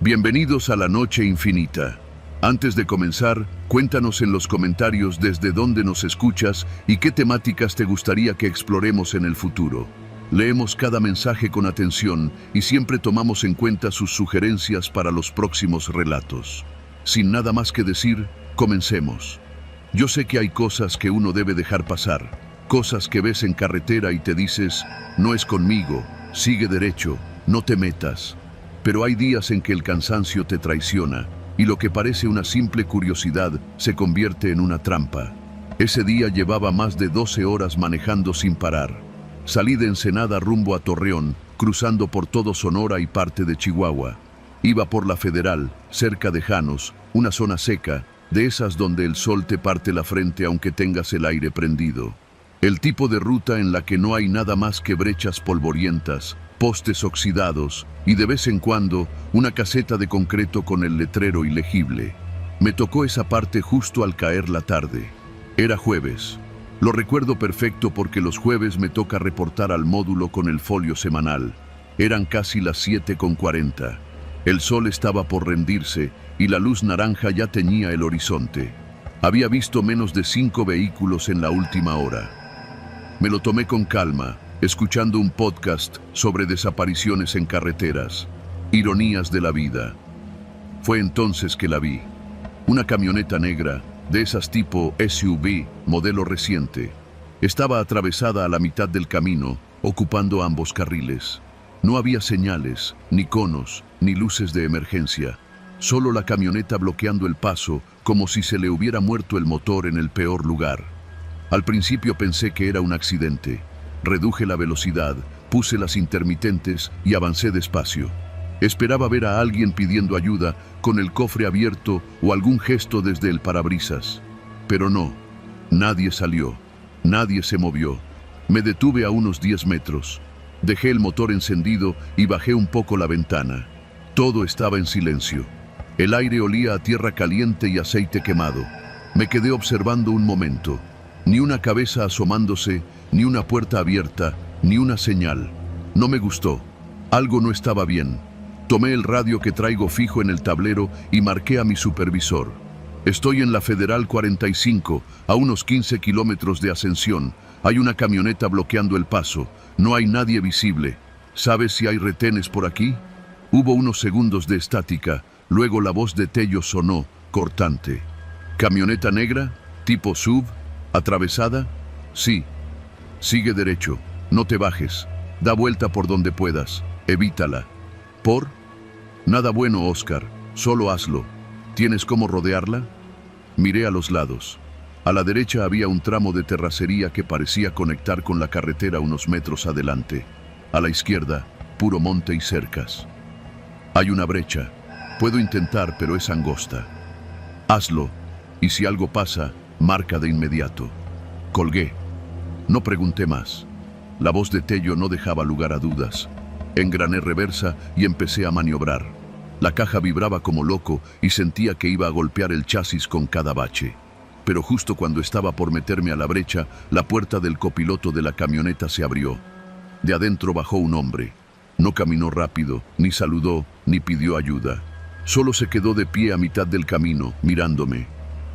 Bienvenidos a la Noche Infinita. Antes de comenzar, cuéntanos en los comentarios desde dónde nos escuchas y qué temáticas te gustaría que exploremos en el futuro. Leemos cada mensaje con atención y siempre tomamos en cuenta sus sugerencias para los próximos relatos. Sin nada más que decir, comencemos. Yo sé que hay cosas que uno debe dejar pasar, cosas que ves en carretera y te dices, no es conmigo, sigue derecho, no te metas. Pero hay días en que el cansancio te traiciona y lo que parece una simple curiosidad se convierte en una trampa. Ese día llevaba más de 12 horas manejando sin parar. Salí de Ensenada rumbo a Torreón, cruzando por todo Sonora y parte de Chihuahua. Iba por la Federal, cerca de Janos, una zona seca, de esas donde el sol te parte la frente aunque tengas el aire prendido. El tipo de ruta en la que no hay nada más que brechas polvorientas, postes oxidados y de vez en cuando una caseta de concreto con el letrero ilegible. Me tocó esa parte justo al caer la tarde. Era jueves. Lo recuerdo perfecto porque los jueves me toca reportar al módulo con el folio semanal. Eran casi las 7:40. El sol estaba por rendirse y la luz naranja ya teñía el horizonte. Había visto menos de 5 vehículos en la última hora. Me lo tomé con calma, escuchando un podcast sobre desapariciones en carreteras, ironías de la vida. Fue entonces que la vi. Una camioneta negra, de esas tipo SUV, modelo reciente. Estaba atravesada a la mitad del camino, ocupando ambos carriles. No había señales, ni conos, ni luces de emergencia. Solo la camioneta bloqueando el paso, como si se le hubiera muerto el motor en el peor lugar. Al principio pensé que era un accidente. Reduje la velocidad, puse las intermitentes y avancé despacio. Esperaba ver a alguien pidiendo ayuda, con el cofre abierto o algún gesto desde el parabrisas. Pero no, nadie salió, nadie se movió. Me detuve a unos 10 metros. Dejé el motor encendido y bajé un poco la ventana. Todo estaba en silencio. El aire olía a tierra caliente y aceite quemado. Me quedé observando un momento. Ni una cabeza asomándose, ni una puerta abierta, ni una señal. No me gustó. Algo no estaba bien. Tomé el radio que traigo fijo en el tablero y marqué a mi supervisor. Estoy en la Federal 45, a unos 15 kilómetros de Ascensión. Hay una camioneta bloqueando el paso. No hay nadie visible. ¿Sabes si hay retenes por aquí? Hubo unos segundos de estática. Luego la voz de Tello sonó, cortante. ¿Camioneta negra? ¿Tipo SUV? ¿Atravesada? Sí. Sigue derecho, no te bajes. Da vuelta por donde puedas. Evítala. ¿Por? Nada bueno, Oscar. Solo hazlo. ¿Tienes cómo rodearla? Miré a los lados. A la derecha había un tramo de terracería que parecía conectar con la carretera unos metros adelante. A la izquierda, puro monte y cercas. Hay una brecha. Puedo intentar, pero es angosta. Hazlo, y si algo pasa, marca de inmediato. Colgué. No pregunté más. La voz de Tello no dejaba lugar a dudas. Engrané reversa y empecé a maniobrar. La caja vibraba como loco y sentía que iba a golpear el chasis con cada bache. Pero justo cuando estaba por meterme a la brecha, la puerta del copiloto de la camioneta se abrió. De adentro bajó un hombre. No caminó rápido, ni saludó, ni pidió ayuda. Solo se quedó de pie a mitad del camino, mirándome.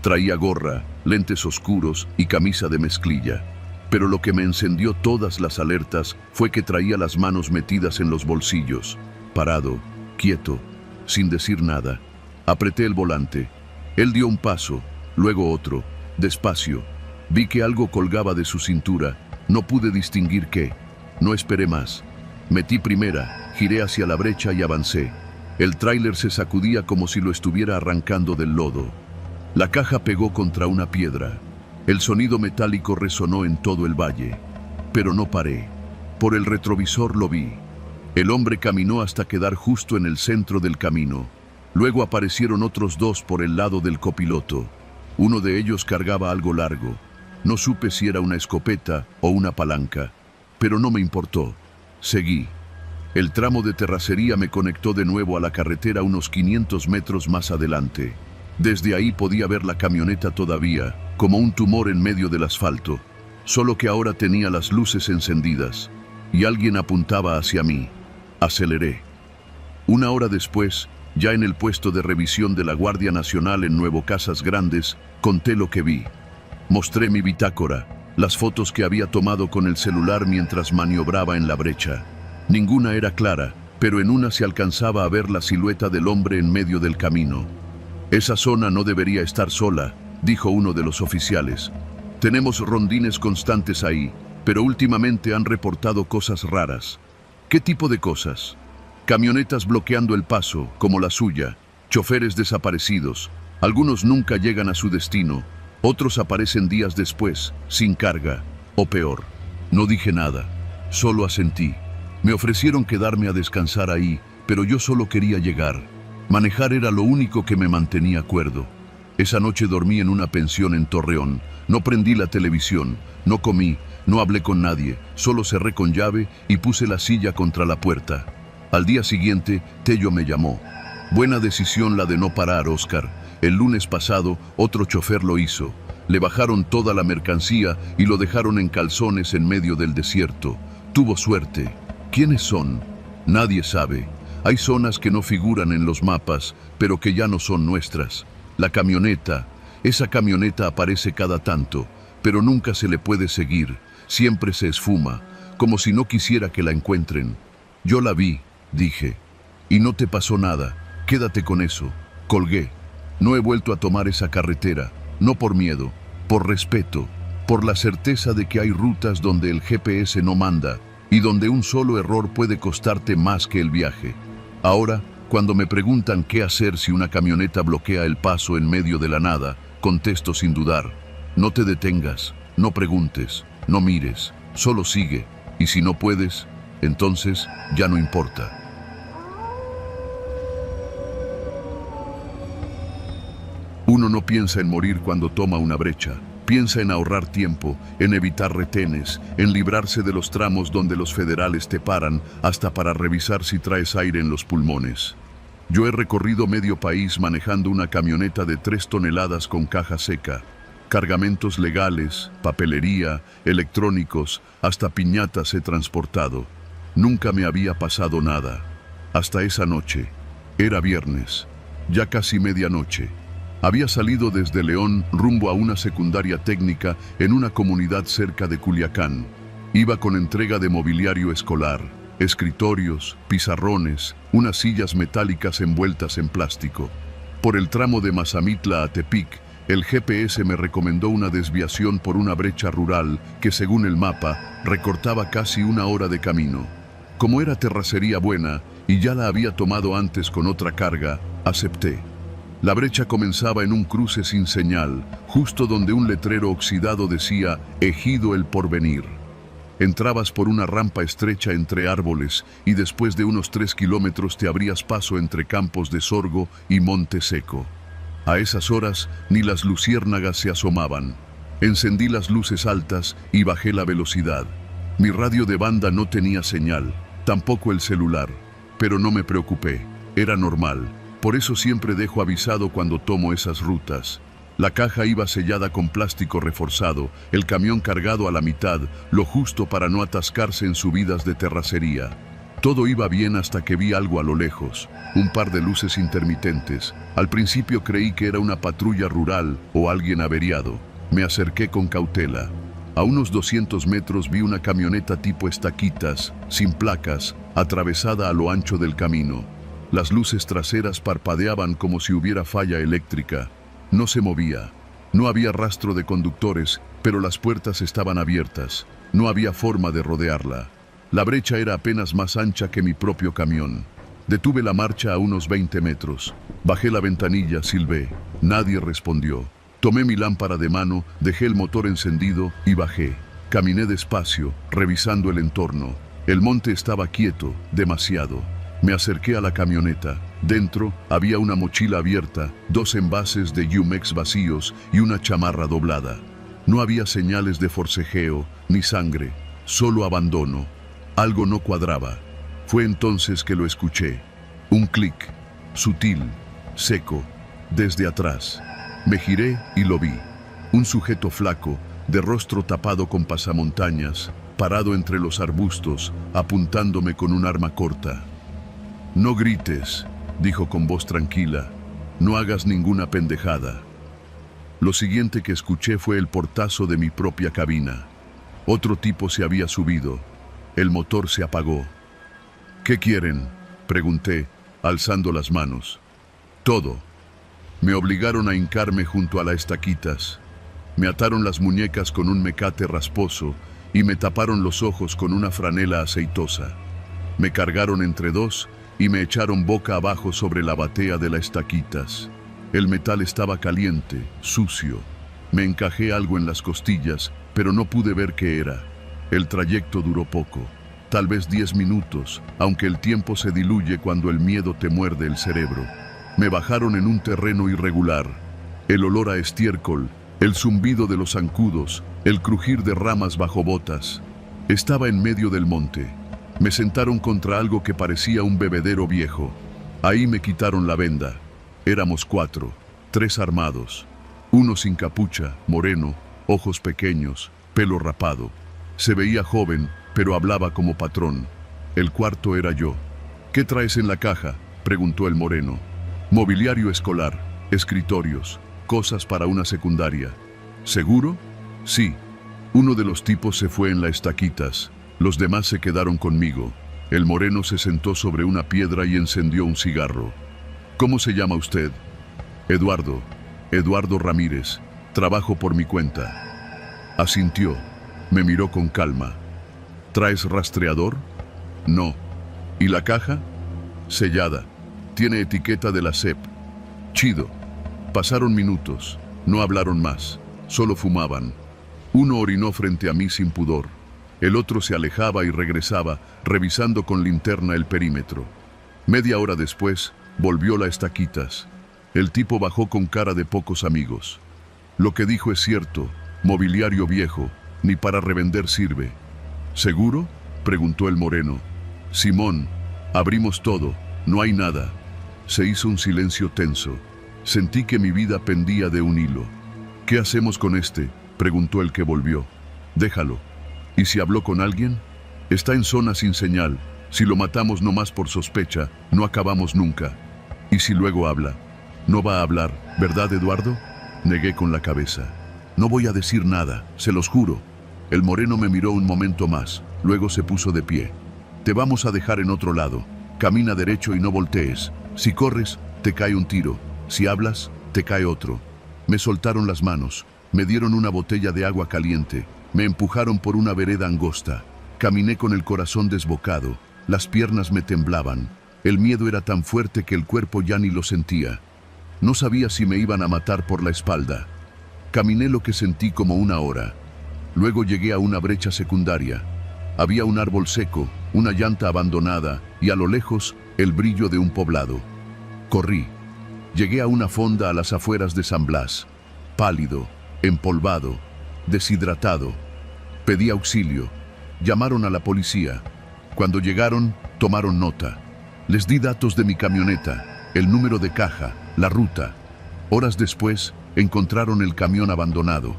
Traía gorra, lentes oscuros y camisa de mezclilla. Pero lo que me encendió todas las alertas fue que traía las manos metidas en los bolsillos. Parado, quieto, sin decir nada. Apreté el volante. Él dio un paso, luego otro, despacio. Vi que algo colgaba de su cintura. No pude distinguir qué. No esperé más. Metí primera, giré hacia la brecha y avancé. El tráiler se sacudía como si lo estuviera arrancando del lodo. La caja pegó contra una piedra. El sonido metálico resonó en todo el valle. Pero no paré. Por el retrovisor lo vi. El hombre caminó hasta quedar justo en el centro del camino. Luego aparecieron otros dos por el lado del copiloto. Uno de ellos cargaba algo largo. No supe si era una escopeta o una palanca, pero no me importó. Seguí. El tramo de terracería me conectó de nuevo a la carretera unos 500 metros más adelante. Desde ahí podía ver la camioneta todavía, como un tumor en medio del asfalto, solo que ahora tenía las luces encendidas, y alguien apuntaba hacia mí. Aceleré. Una hora después, Ya en el puesto de revisión de la Guardia Nacional en Nuevo Casas Grandes, conté lo que vi. Mostré mi bitácora, las fotos que había tomado con el celular mientras maniobraba en la brecha. Ninguna era clara, pero en una se alcanzaba a ver la silueta del hombre en medio del camino. Esa zona no debería estar sola, dijo uno de los oficiales. Tenemos rondines constantes ahí, pero últimamente han reportado cosas raras. ¿Qué tipo de cosas? Camionetas bloqueando el paso, como la suya, choferes desaparecidos. Algunos nunca llegan a su destino, otros aparecen días después, sin carga, o peor. No dije nada, solo asentí. Me ofrecieron quedarme a descansar ahí, pero yo solo quería llegar. Manejar era lo único que me mantenía cuerdo. Esa noche dormí en una pensión en Torreón. No prendí la televisión, no comí, no hablé con nadie, solo cerré con llave y puse la silla contra la puerta. Al día siguiente, Tello me llamó. Buena decisión la de no parar, Oscar. El lunes pasado, otro chofer lo hizo. Le bajaron toda la mercancía y lo dejaron en calzones en medio del desierto. Tuvo suerte. ¿Quiénes son? Nadie sabe. Hay zonas que no figuran en los mapas, pero que ya no son nuestras. La camioneta, esa camioneta aparece cada tanto, pero nunca se le puede seguir. Siempre se esfuma, como si no quisiera que la encuentren. Yo la vi, dije. Y no te pasó nada. Quédate con eso. Colgué. No he vuelto a tomar esa carretera, no por miedo, por respeto, por la certeza de que hay rutas donde el GPS no manda y donde un solo error puede costarte más que el viaje. Ahora, cuando me preguntan qué hacer si una camioneta bloquea el paso en medio de la nada, contesto sin dudar. No te detengas, no preguntes, no mires, solo sigue. Y si no puedes, entonces ya no importa. Uno no piensa en morir cuando toma una brecha. Piensa en ahorrar tiempo, en evitar retenes, en librarse de los tramos donde los federales te paran hasta para revisar si traes aire en los pulmones. Yo he recorrido medio país manejando una camioneta de 3 toneladas con caja seca, cargamentos legales, papelería, electrónicos, hasta piñatas he transportado. Nunca me había pasado nada. Hasta esa noche. Era viernes, ya casi medianoche. Había salido desde León rumbo a una secundaria técnica en una comunidad cerca de Culiacán. Iba con entrega de mobiliario escolar, escritorios, pizarrones, unas sillas metálicas envueltas en plástico. Por el tramo de Mazamitla a Tepic, el GPS me recomendó una desviación por una brecha rural que, según el mapa, recortaba casi 1 hora de camino. Como era terracería buena y ya la había tomado antes con otra carga, acepté. La brecha comenzaba en un cruce sin señal, justo donde un letrero oxidado decía Ejido El Porvenir. Entrabas por una rampa estrecha entre árboles y después de unos 3 kilómetros te abrías paso entre campos de sorgo y monte seco. A esas horas ni las luciérnagas se asomaban. Encendí las luces altas y bajé la velocidad. Mi radio de banda no tenía señal, tampoco el celular, pero no me preocupé, era normal. Por eso siempre dejo avisado cuando tomo esas rutas. La caja iba sellada con plástico reforzado, el camión cargado a la mitad, lo justo para no atascarse en subidas de terracería. Todo iba bien hasta que vi algo a lo lejos, un par de luces intermitentes. Al principio creí que era una patrulla rural o alguien averiado. Me acerqué con cautela. A unos 200 metros vi una camioneta tipo estaquitas, sin placas, atravesada a lo ancho del camino. Las luces traseras parpadeaban como si hubiera falla eléctrica. No se movía. No había rastro de conductores, pero las puertas estaban abiertas. No había forma de rodearla. La brecha era apenas más ancha que mi propio camión. Detuve la marcha a unos 20 metros. Bajé la ventanilla, silbé. Nadie respondió. Tomé mi lámpara de mano, dejé el motor encendido y bajé. Caminé despacio, revisando el entorno. El monte estaba quieto, demasiado. Me acerqué a la camioneta. Dentro había una mochila abierta, 2 envases de Jumex vacíos y una chamarra doblada. No había señales de forcejeo ni sangre, solo abandono. Algo no cuadraba. Fue entonces que lo escuché. Un clic, sutil, seco, desde atrás. Me giré y lo vi. Un sujeto flaco, de rostro tapado con pasamontañas, parado entre los arbustos, apuntándome con un arma corta. No grites, dijo con voz tranquila. No hagas ninguna pendejada. Lo siguiente que escuché fue el portazo de mi propia cabina. Otro tipo se había subido. El motor se apagó. ¿Qué quieren?, pregunté, alzando las manos. Todo. Me obligaron a hincarme junto a las estaquitas. Me ataron las muñecas con un mecate rasposo y me taparon los ojos con una franela aceitosa. Me cargaron entre dos y me echaron boca abajo sobre la batea de las estaquitas. El metal estaba caliente, sucio. Me encajé algo en las costillas, pero no pude ver qué era. El trayecto duró poco, tal vez 10 minutos, aunque el tiempo se diluye cuando el miedo te muerde el cerebro. Me bajaron en un terreno irregular. El olor a estiércol, el zumbido de los zancudos, el crujir de ramas bajo botas. Estaba en medio del monte. Me sentaron contra algo que parecía un bebedero viejo. Ahí me quitaron la venda. Éramos 4, 3 armados. Uno sin capucha, moreno, ojos pequeños, pelo rapado. Se veía joven, pero hablaba como patrón. El cuarto era yo. ¿Qué traes en la caja?, preguntó el moreno. Mobiliario escolar, escritorios, cosas para una secundaria. ¿Seguro? Sí. Uno de los tipos se fue en las estaquitas. Los demás se quedaron conmigo. El moreno se sentó sobre una piedra y encendió un cigarro. ¿Cómo se llama usted? Eduardo. Eduardo Ramírez. Trabajo por mi cuenta. Asintió. Me miró con calma. ¿Traes rastreador? No. ¿Y la caja? Sellada. Tiene etiqueta de la SEP. Chido. Pasaron minutos. No hablaron más. Solo fumaban. Uno orinó frente a mí sin pudor. El otro se alejaba y regresaba, revisando con linterna el perímetro. Media hora después, volvió las estaquitas. El tipo bajó con cara de pocos amigos. Lo que dijo es cierto. Mobiliario viejo. Ni para revender sirve. ¿Seguro?, preguntó el moreno. Simón, abrimos todo. No hay nada. Se hizo un silencio tenso. Sentí que mi vida pendía de un hilo. ¿Qué hacemos con este?, preguntó el que volvió. Déjalo. ¿Y si habló con alguien? Está en zona sin señal. Si lo matamos nomás por sospecha, no acabamos nunca. ¿Y si luego habla? No va a hablar, ¿verdad, Eduardo? Negué con la cabeza. No voy a decir nada, se los juro. El moreno me miró un momento más, luego se puso de pie. Te vamos a dejar en otro lado. Camina derecho y no voltees. Si corres, te cae un tiro. Si hablas, te cae otro. Me soltaron las manos. Me dieron una botella de agua caliente. Me empujaron por una vereda angosta. Caminé con el corazón desbocado. Las piernas me temblaban. El miedo era tan fuerte que el cuerpo ya ni lo sentía. No sabía si me iban a matar por la espalda. Caminé lo que sentí como una hora. Luego llegué a una brecha secundaria. Había un árbol seco, una llanta abandonada y a lo lejos el brillo de un poblado. Corrí. Llegué a una fonda a las afueras de San Blas. Pálido, empolvado, deshidratado. Pedí auxilio. Llamaron a la policía. Cuando llegaron, tomaron nota. Les di datos de mi camioneta, el número de caja, la ruta. Horas después, encontraron el camión abandonado.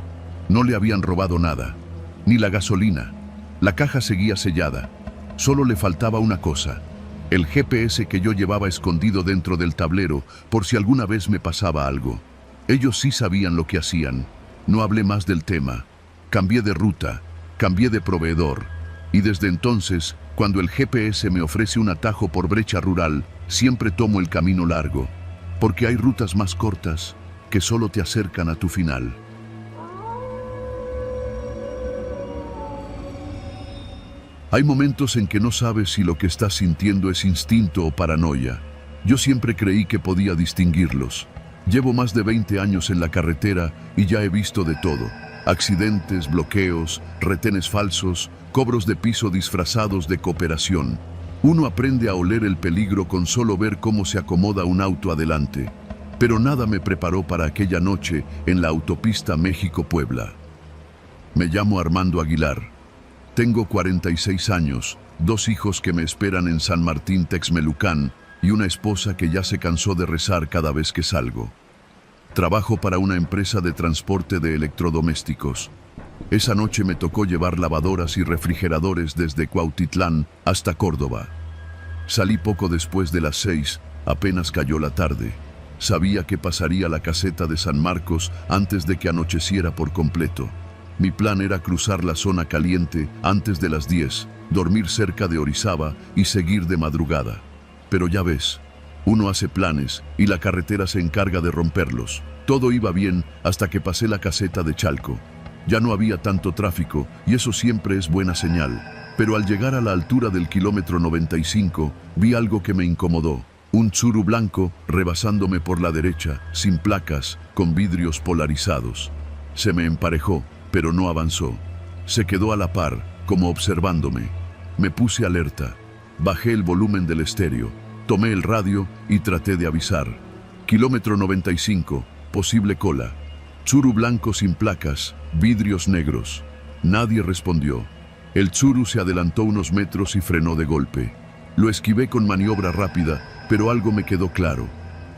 No le habían robado nada, ni la gasolina. La caja seguía sellada. Solo le faltaba una cosa: el GPS que yo llevaba escondido dentro del tablero por si alguna vez me pasaba algo. Ellos sí sabían lo que hacían. No hablé más del tema. Cambié de ruta, cambié de proveedor. Y desde entonces, cuando el GPS me ofrece un atajo por brecha rural, siempre tomo el camino largo. Porque hay rutas más cortas que solo te acercan a tu final. Hay momentos en que no sabes si lo que estás sintiendo es instinto o paranoia. Yo siempre creí que podía distinguirlos. Llevo más de 20 años en la carretera y ya he visto de todo. Accidentes, bloqueos, retenes falsos, cobros de piso disfrazados de cooperación. Uno aprende a oler el peligro con solo ver cómo se acomoda un auto adelante. Pero nada me preparó para aquella noche en la autopista México-Puebla. Me llamo Armando Aguilar. Tengo 46 años, 2 hijos que me esperan en San Martín Texmelucán y una esposa que ya se cansó de rezar cada vez que salgo. Trabajo para una empresa de transporte de electrodomésticos. Esa noche me tocó llevar lavadoras y refrigeradores desde Cuautitlán hasta Córdoba. Salí poco después de las 6 Apenas cayó la tarde. Sabía que pasaría la caseta de San Marcos antes de que anocheciera por completo. Mi plan era cruzar la zona caliente antes de las 10, dormir cerca de Orizaba y seguir de madrugada. Pero ya ves, uno hace planes y la carretera se encarga de romperlos. Todo iba bien hasta que pasé la caseta de Chalco. Ya no había tanto tráfico y eso siempre es buena señal. Pero al llegar a la altura del kilómetro 95, vi algo que me incomodó. Un Tsuru blanco rebasándome por la derecha, sin placas, con vidrios polarizados. Se me emparejó, pero no avanzó. Se quedó a la par, como observándome. Me puse alerta. Bajé el volumen del estéreo, tomé el radio y traté de avisar. Kilómetro 95, posible cola. Tsuru blanco sin placas, vidrios negros. Nadie respondió. El Tsuru se adelantó unos metros y frenó de golpe. Lo esquivé con maniobra rápida, pero algo me quedó claro.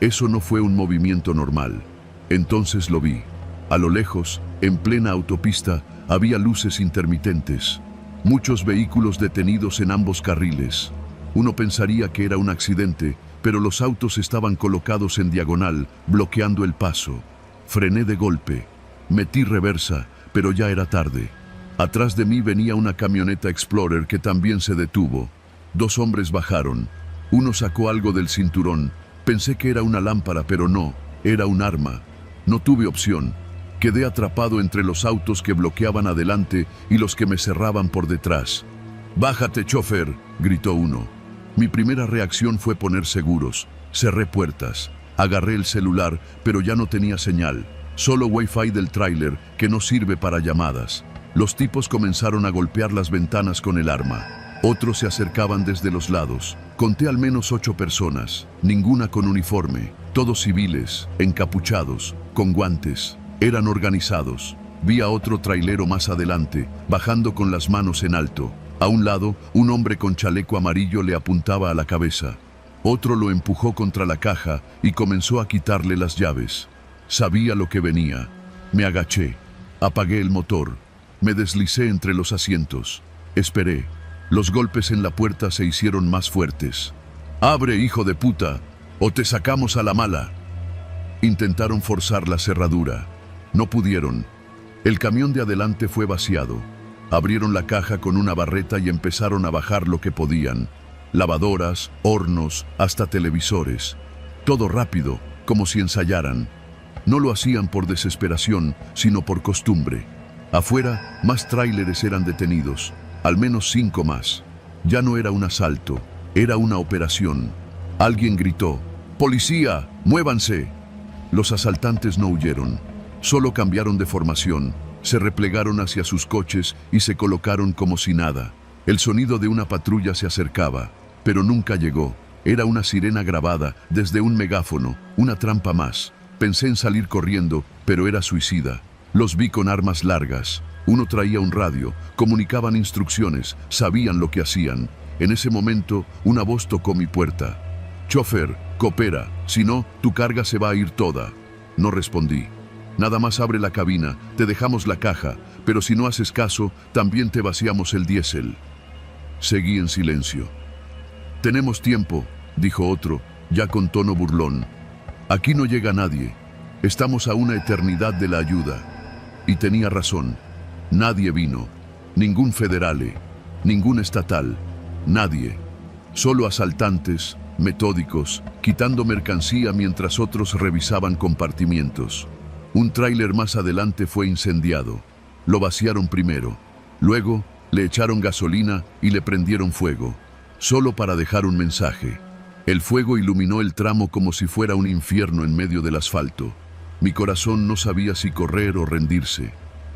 Eso no fue un movimiento normal. Entonces lo vi. A lo lejos, en plena autopista, había luces intermitentes. Muchos vehículos detenidos en ambos carriles. Uno pensaría que era un accidente, pero los autos estaban colocados en diagonal, bloqueando el paso. Frené de golpe. Metí reversa, pero ya era tarde. Atrás de mí venía una camioneta Explorer que también se detuvo. 2 hombres bajaron. Uno sacó algo del cinturón. Pensé que era una lámpara, pero no, era un arma. No tuve opción. Quedé atrapado entre los autos que bloqueaban adelante y los que me cerraban por detrás. «¡Bájate, chofer!», gritó uno. Mi primera reacción fue poner seguros. Cerré puertas. Agarré el celular, pero ya no tenía señal. Solo Wi-Fi del tráiler, que no sirve para llamadas. Los tipos comenzaron a golpear las ventanas con el arma. Otros se acercaban desde los lados. Conté al menos 8 personas, ninguna con uniforme. Todos civiles, encapuchados, con guantes. Eran organizados. Vi a otro trailero más adelante, bajando con las manos en alto. A un lado, un hombre con chaleco amarillo le apuntaba a la cabeza. Otro lo empujó contra la caja y comenzó a quitarle las llaves. Sabía lo que venía. Me agaché. Apagué el motor. Me deslicé entre los asientos. Esperé. Los golpes en la puerta se hicieron más fuertes. «¡Abre, hijo de puta! ¡O te sacamos a la mala!». Intentaron forzar la cerradura. No pudieron. El camión de adelante fue vaciado. Abrieron la caja con una barreta y empezaron a bajar lo que podían. Lavadoras, hornos, hasta televisores. Todo rápido, como si ensayaran. No lo hacían por desesperación, sino por costumbre. Afuera, más tráileres eran detenidos. Al menos 5 más. Ya no era un asalto, era una operación. Alguien gritó: «¡Policía, muévanse!». Los asaltantes no huyeron, solo cambiaron de formación, se replegaron hacia sus coches y se colocaron como si nada. El sonido de una patrulla se acercaba, pero nunca llegó. Era una sirena grabada desde un megáfono, una trampa más. Pensé en salir corriendo, pero era suicida. Los vi con armas largas. Uno traía un radio, comunicaban instrucciones, sabían lo que hacían. En ese momento, una voz tocó mi puerta. «Chofer, coopera, si no, tu carga se va a ir toda». No respondí. «Nada más abre la cabina, te dejamos la caja, pero si no haces caso, también te vaciamos el diésel». Seguí en silencio. «Tenemos tiempo», dijo otro, ya con tono burlón. «Aquí no llega nadie. Estamos a una eternidad de la ayuda». Y tenía razón. Nadie vino. Ningún federale, ningún estatal, nadie. Solo asaltantes, metódicos, quitando mercancía mientras otros revisaban compartimientos. Un tráiler más adelante fue incendiado. Lo vaciaron primero. Luego, le echaron gasolina y le prendieron fuego, solo para dejar un mensaje. El fuego iluminó el tramo como si fuera un infierno en medio del asfalto. Mi corazón no sabía si correr o rendirse.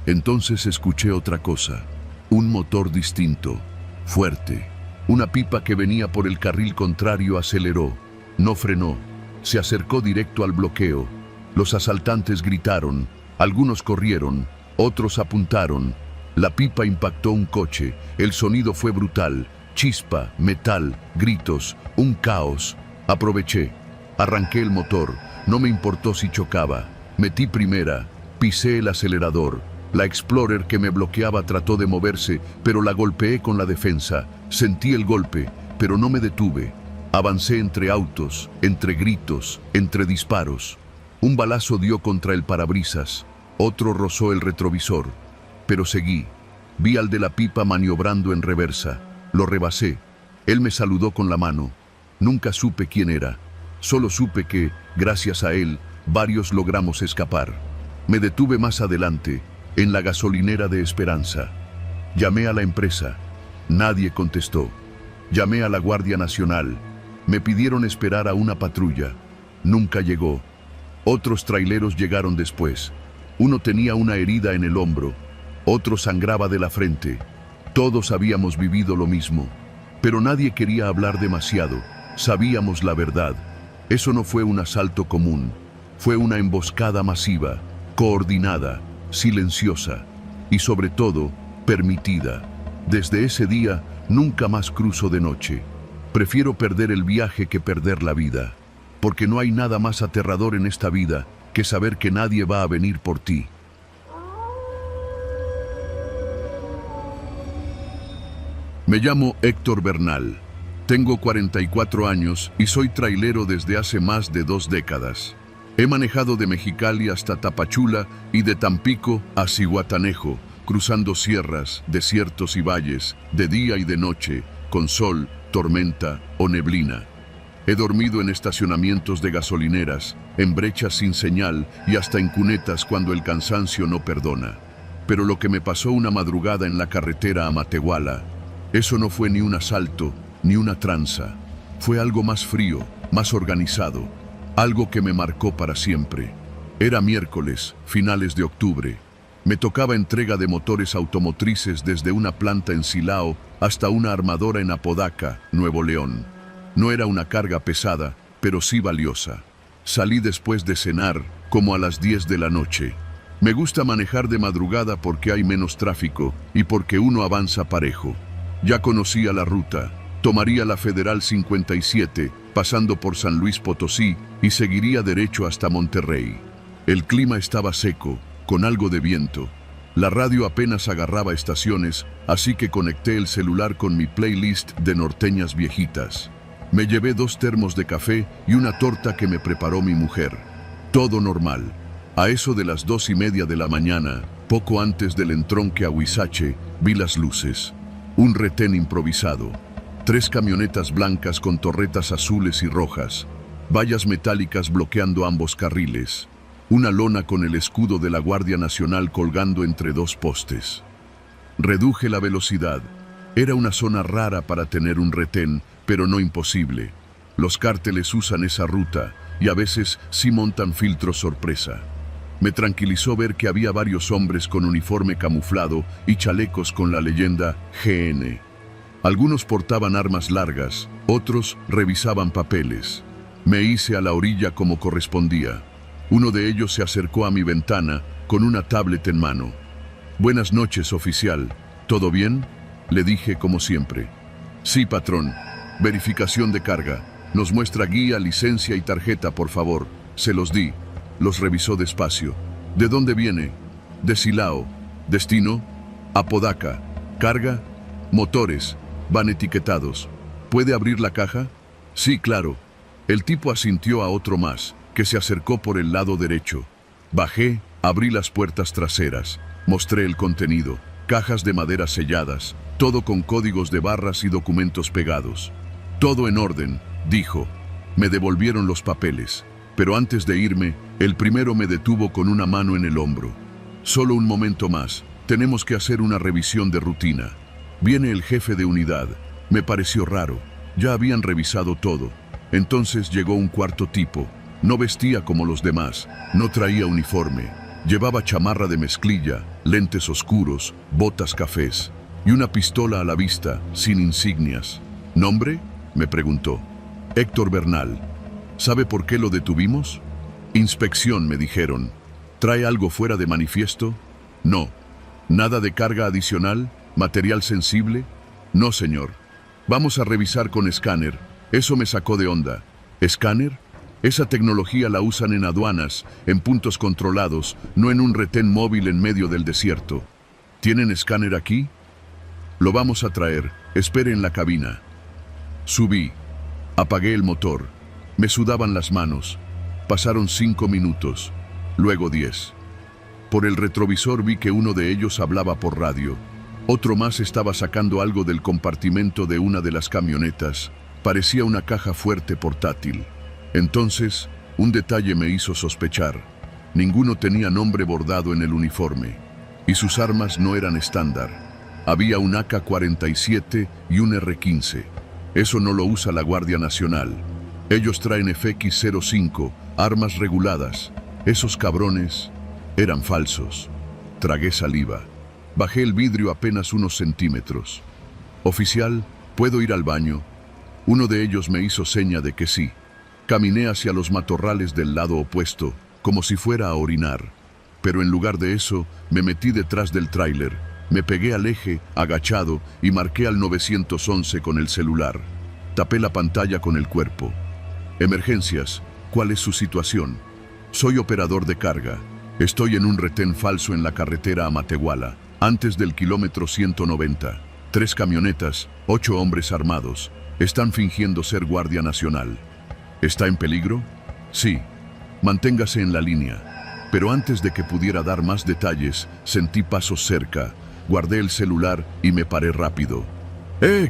Entonces escuché otra cosa. Un motor distinto, fuerte. Una pipa que venía por el carril contrario aceleró. No frenó. Se acercó directo al bloqueo. Los asaltantes gritaron. Algunos corrieron. Otros apuntaron. La pipa impactó un coche. El sonido fue brutal. Chispa, metal, gritos, un caos. Aproveché. Arranqué el motor. No me importó si chocaba. Metí primera. Pisé el acelerador. La Explorer que me bloqueaba trató de moverse, pero la golpeé con la defensa. Sentí el golpe, pero no me detuve. Avancé entre autos, entre gritos, entre disparos. Un balazo dio contra el parabrisas, otro rozó el retrovisor, pero seguí. Vi al de la pipa maniobrando en reversa. Lo rebasé. Él me saludó con la mano. Nunca supe quién era. Solo supe que, gracias a él, varios logramos escapar. Me detuve más adelante, en la gasolinera de Esperanza. Llamé a la empresa. Nadie contestó. Llamé a la Guardia Nacional. Me pidieron esperar a una patrulla. Nunca llegó. Otros traileros llegaron después. Uno tenía una herida en el hombro. Otro sangraba de la frente. Todos habíamos vivido lo mismo. Pero nadie quería hablar demasiado. Sabíamos la verdad. Eso no fue un asalto común. Fue una emboscada masiva, coordinada, silenciosa y sobre todo, permitida. Desde ese día, nunca más cruzo de noche. Prefiero perder el viaje que perder la vida, porque no hay nada más aterrador en esta vida que saber que nadie va a venir por ti. Me llamo Héctor Bernal. Tengo 44 años y soy trailero desde hace más de 2 décadas. He manejado de Mexicali hasta Tapachula y de Tampico a Zihuatanejo, cruzando sierras, desiertos y valles, de día y de noche, con sol, tormenta o neblina. He dormido en estacionamientos de gasolineras, en brechas sin señal y hasta en cunetas cuando el cansancio no perdona. Pero lo que me pasó una madrugada en la carretera a Matehuala, eso no fue ni un asalto, ni una tranza. Fue algo más frío, más organizado, algo que me marcó para siempre. Era miércoles, finales de octubre. Me tocaba entrega de motores automotrices desde una planta en Silao hasta una armadora en Apodaca, Nuevo León. No era una carga pesada, pero sí valiosa. Salí después de cenar, como a las 10 de la noche. Me gusta manejar de madrugada porque hay menos tráfico y porque uno avanza parejo. Ya conocía la ruta. Tomaría la Federal 57, pasando por San Luis Potosí, y seguiría derecho hasta Monterrey. El clima estaba seco, con algo de viento. La radio apenas agarraba estaciones, así que conecté el celular con mi playlist de norteñas viejitas. Me llevé 2 termos de café y una torta que me preparó mi mujer. Todo normal. A eso de las 2:30 de la mañana, poco antes del entronque a Huizache, vi las luces. Un retén improvisado. 3 camionetas blancas con torretas azules y rojas. Vallas metálicas bloqueando ambos carriles. Una lona con el escudo de la Guardia Nacional colgando entre 2 postes. Reduje la velocidad. Era una zona rara para tener un retén, pero no imposible. Los cárteles usan esa ruta y a veces sí montan filtros sorpresa. Me tranquilizó ver que había varios hombres con uniforme camuflado y chalecos con la leyenda GN. Algunos portaban armas largas, otros revisaban papeles. Me hice a la orilla como correspondía. Uno de ellos se acercó a mi ventana con una tablet en mano. «Buenas noches, oficial. ¿Todo bien?», le dije como siempre. «Sí, patrón. Verificación de carga. Nos muestra guía, licencia y tarjeta, por favor». Se los di. Los revisó despacio. «¿De dónde viene?». «De Silao». «Destino?». «Apodaca». «Carga?». «Motores. Van etiquetados». «¿Puede abrir la caja?». «Sí, claro». El tipo asintió a otro más, que se acercó por el lado derecho. Bajé, abrí las puertas traseras. Mostré el contenido. Cajas de madera selladas, todo con códigos de barras y documentos pegados. «Todo en orden», dijo. Me devolvieron los papeles, pero antes de irme, el primero me detuvo con una mano en el hombro. «Solo un momento más, tenemos que hacer una revisión de rutina. Viene el jefe de unidad». Me pareció raro, ya habían revisado todo. Entonces llegó un cuarto tipo. No vestía como los demás, no traía uniforme. Llevaba chamarra de mezclilla, lentes oscuros, botas cafés y una pistola a la vista, sin insignias. «¿Nombre?», me preguntó. «Héctor Bernal». «¿Sabe por qué lo detuvimos?». «Inspección», me dijeron. «¿Trae algo fuera de manifiesto?». «No». «¿Nada de carga adicional? ¿Material sensible?». «No, señor». «Vamos a revisar con escáner». Eso me sacó de onda. ¿Escáner? Esa tecnología la usan en aduanas, en puntos controlados, no en un retén móvil en medio del desierto. ¿Tienen escáner aquí? Lo vamos a traer. Espere en la cabina. Subí. Apagué el motor. Me sudaban las manos. Pasaron 5 minutos, luego 10. Por el retrovisor vi que uno de ellos hablaba por radio. Otro más estaba sacando algo del compartimento de una de las camionetas. Parecía una caja fuerte portátil. Entonces, un detalle me hizo sospechar. Ninguno tenía nombre bordado en el uniforme. Y sus armas no eran estándar. Había un AK-47 y un R-15. Eso no lo usa la Guardia Nacional. Ellos traen FX-05, armas reguladas. Esos cabrones eran falsos. Tragué saliva. Bajé el vidrio apenas unos centímetros. «Oficial, ¿puedo ir al baño?» Uno de ellos me hizo seña de que sí. Caminé hacia los matorrales del lado opuesto, como si fuera a orinar. Pero en lugar de eso, me metí detrás del tráiler. Me pegué al eje, agachado, y marqué al 911 con el celular. Tapé la pantalla con el cuerpo. «Emergencias, ¿cuál es su situación?» «Soy operador de carga. Estoy en un retén falso en la carretera a Matehuala, antes del kilómetro 190. 3 camionetas, 8 hombres armados. Están fingiendo ser Guardia Nacional. ¿Está en peligro?» «Sí. Manténgase en la línea». Pero antes de que pudiera dar más detalles, sentí pasos cerca. Guardé el celular y me paré rápido.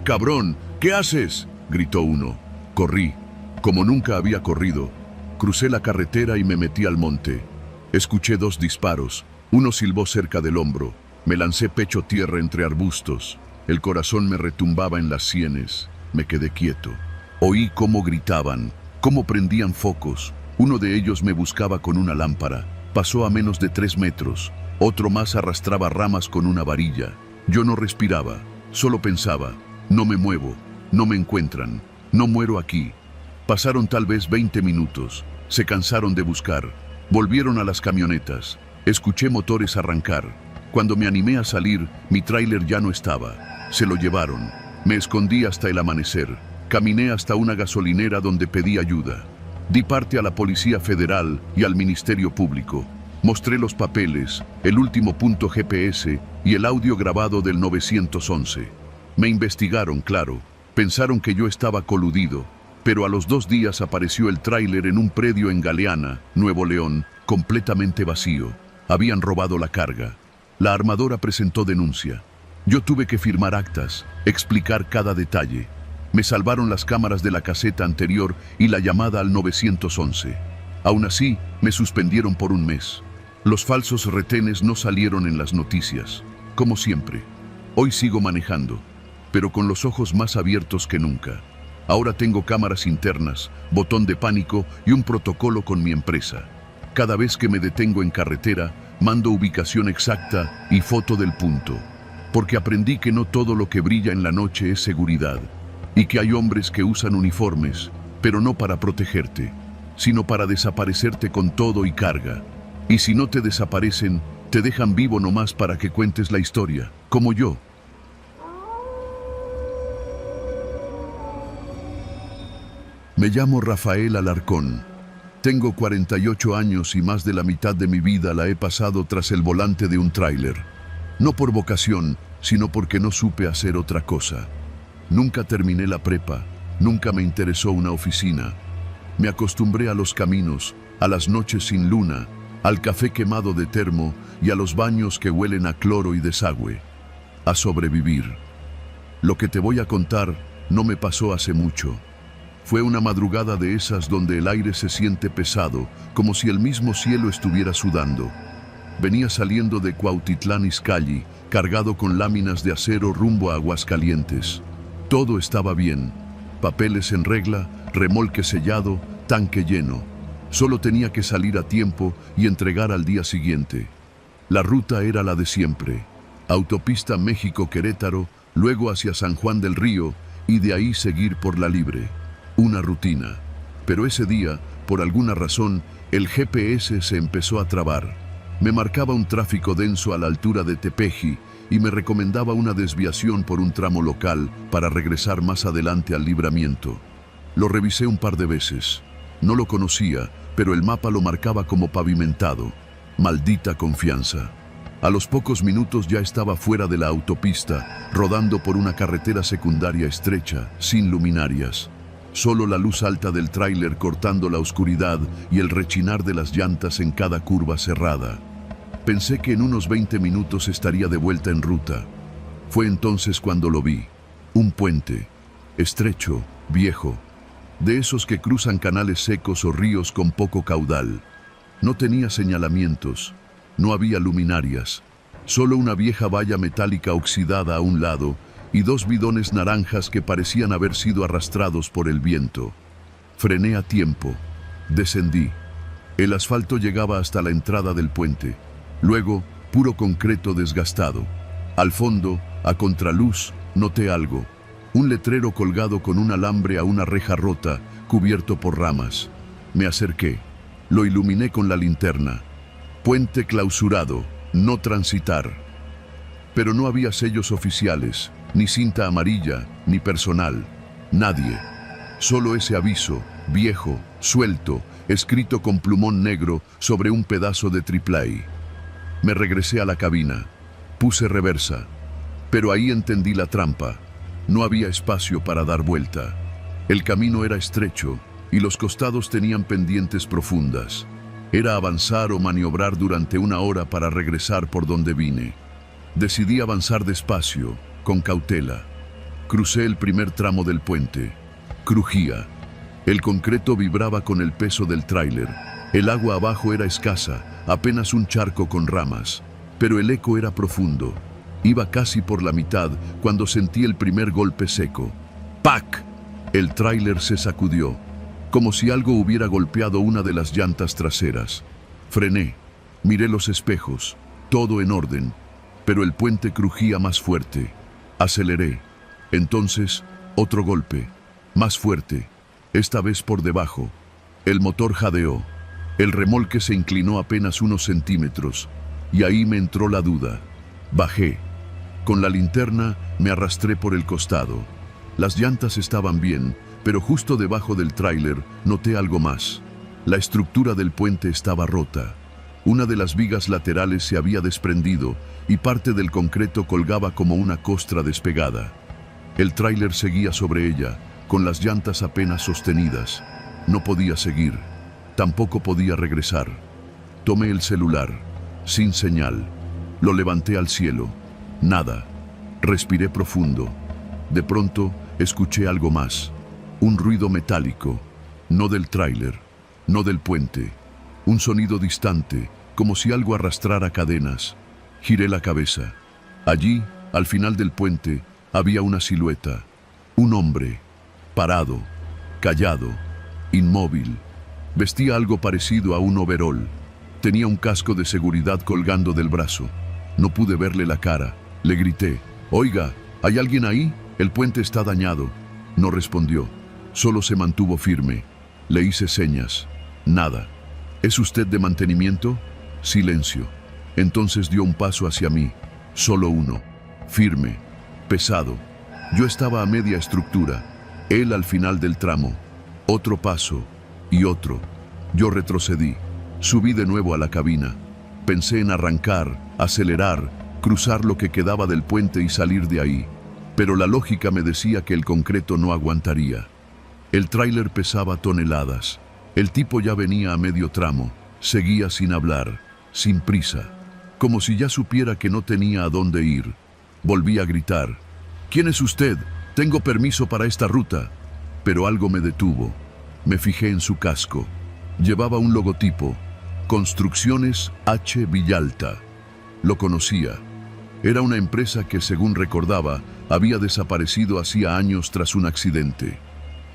Cabrón! ¿Qué haces?», gritó uno. Corrí. Como nunca había corrido. Crucé la carretera y me metí al monte. Escuché 2 disparos. Uno silbó cerca del hombro. Me lancé pecho tierra entre arbustos. El corazón me retumbaba en las sienes. Me quedé quieto. Oí cómo gritaban, cómo prendían focos. Uno de ellos me buscaba con una lámpara. Pasó a menos de 3 metros. Otro más arrastraba ramas con una varilla. Yo no respiraba. Solo pensaba, no me muevo, no me encuentran, no muero aquí. Pasaron tal vez 20 minutos. Se cansaron de buscar. Volvieron a las camionetas. Escuché motores arrancar. Cuando me animé a salir, mi tráiler ya no estaba. Se lo llevaron. Me escondí hasta el amanecer. Caminé hasta una gasolinera donde pedí ayuda. Di parte a la Policía Federal y al Ministerio Público. Mostré los papeles, el último punto GPS y el audio grabado del 911. Me investigaron, claro. Pensaron que yo estaba coludido. Pero a los 2 días apareció el tráiler en un predio en Galeana, Nuevo León, completamente vacío. Habían robado la carga. La armadora presentó denuncia. Yo tuve que firmar actas, explicar cada detalle. Me salvaron las cámaras de la caseta anterior y la llamada al 911. Aún así, me suspendieron por 1 mes. Los falsos retenes no salieron en las noticias, como siempre. Hoy sigo manejando, pero con los ojos más abiertos que nunca. Ahora tengo cámaras internas, botón de pánico y un protocolo con mi empresa. Cada vez que me detengo en carretera, mando ubicación exacta y foto del punto. Porque aprendí que no todo lo que brilla en la noche es seguridad. Y que hay hombres que usan uniformes, pero no para protegerte, sino para desaparecerte con todo y carga. Y si no te desaparecen, te dejan vivo nomás para que cuentes la historia, como yo. Me llamo Rafael Alarcón. Tengo 48 años y más de la mitad de mi vida la he pasado tras el volante de un tráiler. No por vocación, sino porque no supe hacer otra cosa. Nunca terminé la prepa, nunca me interesó una oficina. Me acostumbré a los caminos, a las noches sin luna, al café quemado de termo y a los baños que huelen a cloro y desagüe. A sobrevivir. Lo que te voy a contar no me pasó hace mucho. Fue una madrugada de esas donde el aire se siente pesado, como si el mismo cielo estuviera sudando. Venía saliendo de Cuautitlán Izcalli, cargado con láminas de acero rumbo a Aguascalientes. Todo estaba bien. Papeles en regla, remolque sellado, tanque lleno. Solo tenía que salir a tiempo y entregar al día siguiente. La ruta era la de siempre. Autopista México-Querétaro, luego hacia San Juan del Río y de ahí seguir por la Libre. Una rutina. Pero ese día, por alguna razón, el GPS se empezó a trabar. Me marcaba un tráfico denso a la altura de Tepeji y me recomendaba una desviación por un tramo local para regresar más adelante al Libramiento. Lo revisé un par de veces. No lo conocía, pero el mapa lo marcaba como pavimentado. Maldita confianza. A los pocos minutos ya estaba fuera de la autopista, rodando por una carretera secundaria estrecha, sin luminarias. Solo la luz alta del tráiler cortando la oscuridad y el rechinar de las llantas en cada curva cerrada. Pensé que en unos 20 minutos estaría de vuelta en ruta. Fue entonces cuando lo vi. Un puente, estrecho, viejo, de esos que cruzan canales secos o ríos con poco caudal. No tenía señalamientos, no había luminarias, solo una vieja valla metálica oxidada a un lado y dos bidones naranjas que parecían haber sido arrastrados por el viento. Frené a tiempo, descendí. El asfalto llegaba hasta la entrada del puente, luego puro concreto desgastado. Al fondo, a contraluz, noté algo. Un letrero colgado con un alambre a una reja rota, cubierto por ramas. Me acerqué. Lo iluminé con la linterna. Puente clausurado, no transitar. Pero no había sellos oficiales, ni cinta amarilla, ni personal. Nadie. Solo ese aviso, viejo, suelto, escrito con plumón negro sobre un pedazo de triplay. Me regresé a la cabina. Puse reversa. Pero ahí entendí la trampa. No había espacio para dar vuelta. El camino era estrecho y los costados tenían pendientes profundas. Era avanzar o maniobrar durante una hora para regresar por donde vine. Decidí avanzar despacio, con cautela. Crucé el primer tramo del puente. Crujía. El concreto vibraba con el peso del tráiler. El agua abajo era escasa, apenas un charco con ramas. Pero el eco era profundo. Iba casi por la mitad cuando sentí el primer golpe seco. ¡Pac! El tráiler se sacudió, como si algo hubiera golpeado una de las llantas traseras. Frené, miré los espejos, todo en orden, pero el puente crujía más fuerte. Aceleré. Entonces, otro golpe, más fuerte, esta vez por debajo. El motor jadeó. El remolque se inclinó apenas unos centímetros, y ahí me entró la duda. Bajé. Con la linterna me arrastré por el costado. Las llantas estaban bien, pero justo debajo del tráiler noté algo más. La estructura del puente estaba rota. Una de las vigas laterales se había desprendido y parte del concreto colgaba como una costra despegada. El tráiler seguía sobre ella, con las llantas apenas sostenidas. No podía seguir. Tampoco podía regresar. Tomé el celular, sin señal. Lo levanté al cielo. Nada. Respiré profundo. De pronto, escuché algo más. Un ruido metálico. No del tráiler, no del puente. Un sonido distante, como si algo arrastrara cadenas. Giré la cabeza. Allí, al final del puente, había una silueta. Un hombre, parado, callado, inmóvil. Vestía algo parecido a un overol. Tenía un casco de seguridad colgando del brazo. No pude verle la cara. Le grité: «Oiga, ¿hay alguien ahí? El puente está dañado». No respondió. Solo se mantuvo firme. Le hice señas. Nada. ¿Es usted de mantenimiento? Silencio. Entonces dio un paso hacia mí. Solo uno. Firme. Pesado. Yo estaba a media estructura. Él al final del tramo. Otro paso. Y otro. Yo retrocedí. Subí de nuevo a la cabina. Pensé en arrancar, acelerar, cruzar lo que quedaba del puente y salir de ahí. Pero la lógica me decía que el concreto no aguantaría. El tráiler pesaba toneladas. El tipo ya venía a medio tramo. Seguía sin hablar, sin prisa, como si ya supiera que no tenía a dónde ir. Volví a gritar: «¿Quién es usted? Tengo permiso para esta ruta». Pero algo me detuvo. Me fijé en su casco. Llevaba un logotipo: Construcciones H. Villalta. Lo conocía. Era una empresa que, según recordaba, había desaparecido hacía años tras un accidente.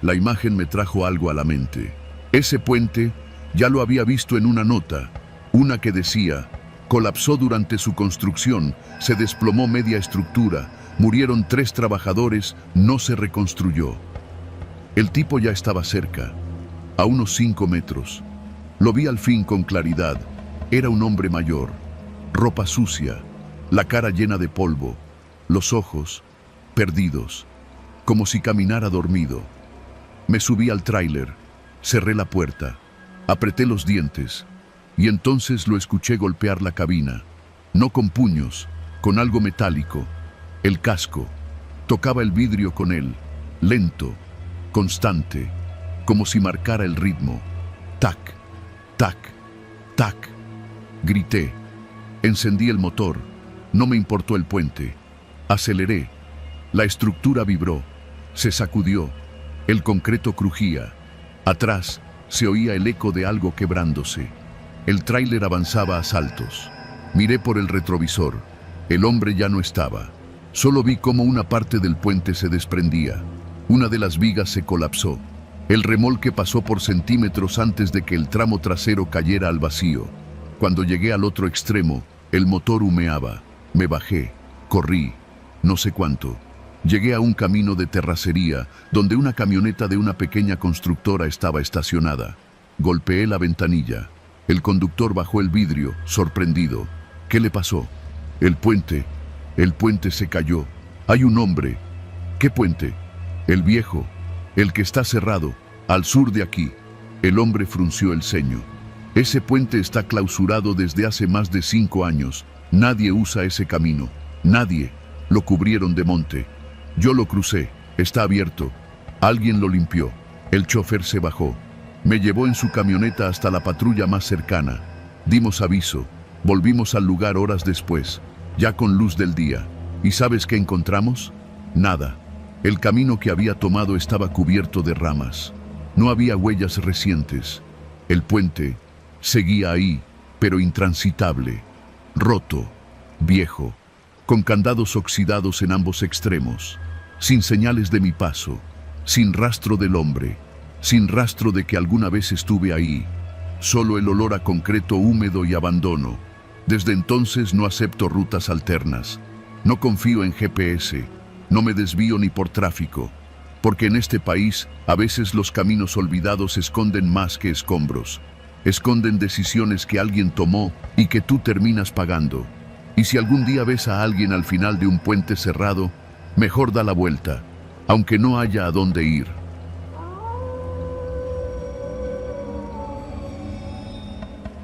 La imagen me trajo algo a la mente. Ese puente ya lo había visto en una nota, una que decía: colapsó durante su construcción, se desplomó media estructura, murieron 3 trabajadores, no se reconstruyó. El tipo ya estaba cerca, a unos 5 metros. Lo vi al fin con claridad. Era un hombre mayor, ropa sucia, la cara llena de polvo, los ojos perdidos, como si caminara dormido. Me subí al tráiler, cerré la puerta, apreté los dientes y entonces lo escuché golpear la cabina, no con puños, con algo metálico. El casco. Tocaba el vidrio con él, lento, constante. como si marcara el ritmo. Tac, tac, tac. Grité. Encendí el motor. No me importó el puente. Aceleré. La estructura vibró. Se sacudió. El concreto crujía. Atrás se oía el eco de algo quebrándose. El tráiler avanzaba a saltos. Miré por el retrovisor. El hombre ya no estaba. Solo vi cómo una parte del puente se desprendía. Una de las vigas se colapsó. El remolque pasó por centímetros antes de que el tramo trasero cayera al vacío. Cuando llegué al otro extremo, el motor humeaba. Me bajé, corrí, no sé cuánto. Llegué a un camino de terracería, donde una camioneta de una pequeña constructora estaba estacionada. Golpeé la ventanilla. El conductor bajó el vidrio, sorprendido. ¿Qué le pasó? El puente se cayó. Hay un hombre. ¿Qué puente? El viejo, el que está cerrado, al sur de aquí. El hombre frunció el ceño. Ese puente está clausurado desde hace más de 5 años. Nadie usa ese camino. Nadie. Lo cubrieron de monte. Yo lo crucé. Está abierto. Alguien lo limpió. El chofer se bajó. Me llevó en su camioneta hasta la patrulla más cercana. Dimos aviso. Volvimos al lugar horas después, ya con luz del día. ¿Y sabes qué encontramos? Nada. El camino que había tomado estaba cubierto de ramas. No había huellas recientes. El puente seguía ahí, pero intransitable, roto, viejo, con candados oxidados en ambos extremos, sin señales de mi paso, sin rastro del hombre, sin rastro de que alguna vez estuve ahí, solo el olor a concreto húmedo y abandono. Desde entonces no acepto rutas alternas, no confío en GPS, no me desvío ni por tráfico, porque en este país a veces los caminos olvidados esconden más que escombros. Esconden decisiones que alguien tomó y que tú terminas pagando. Y si algún día ves a alguien al final de un puente cerrado, mejor da la vuelta, aunque no haya a dónde ir.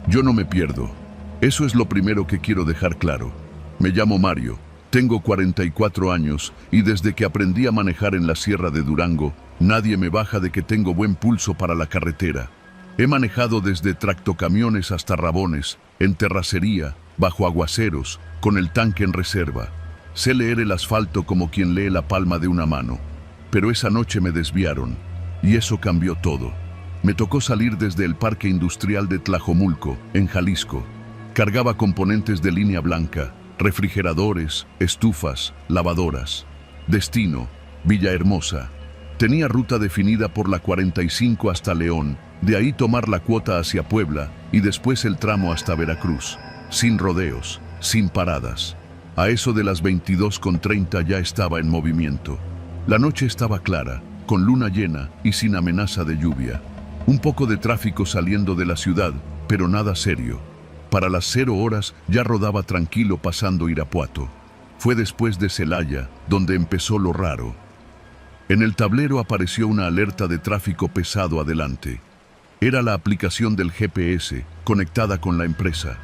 Yo no me pierdo. Eso es lo primero que quiero dejar claro. Me llamo Mario, tengo 44 años y desde que aprendí a manejar en la Sierra de Durango, nadie me baja de que tengo buen pulso para la carretera. He manejado desde tractocamiones hasta rabones, en terracería, bajo aguaceros, con el tanque en reserva. Sé leer el asfalto como quien lee la palma de una mano. Pero esa noche me desviaron, y eso cambió todo. Me tocó salir desde el Parque Industrial de Tlajomulco, en Jalisco. Cargaba componentes de línea blanca, refrigeradores, estufas, lavadoras. Destino, Villahermosa. Tenía ruta definida por la 45 hasta León, de ahí tomar la cuota hacia Puebla y después el tramo hasta Veracruz, sin rodeos, sin paradas. A eso de las 22:30 ya estaba en movimiento. La noche estaba clara, con luna llena y sin amenaza de lluvia. Un poco de tráfico saliendo de la ciudad, pero nada serio. Para las 0 horas ya rodaba tranquilo pasando Irapuato. Fue después de Celaya, donde empezó lo raro. En el tablero apareció una alerta de tráfico pesado adelante. Era la aplicación del GPS, conectada con la empresa.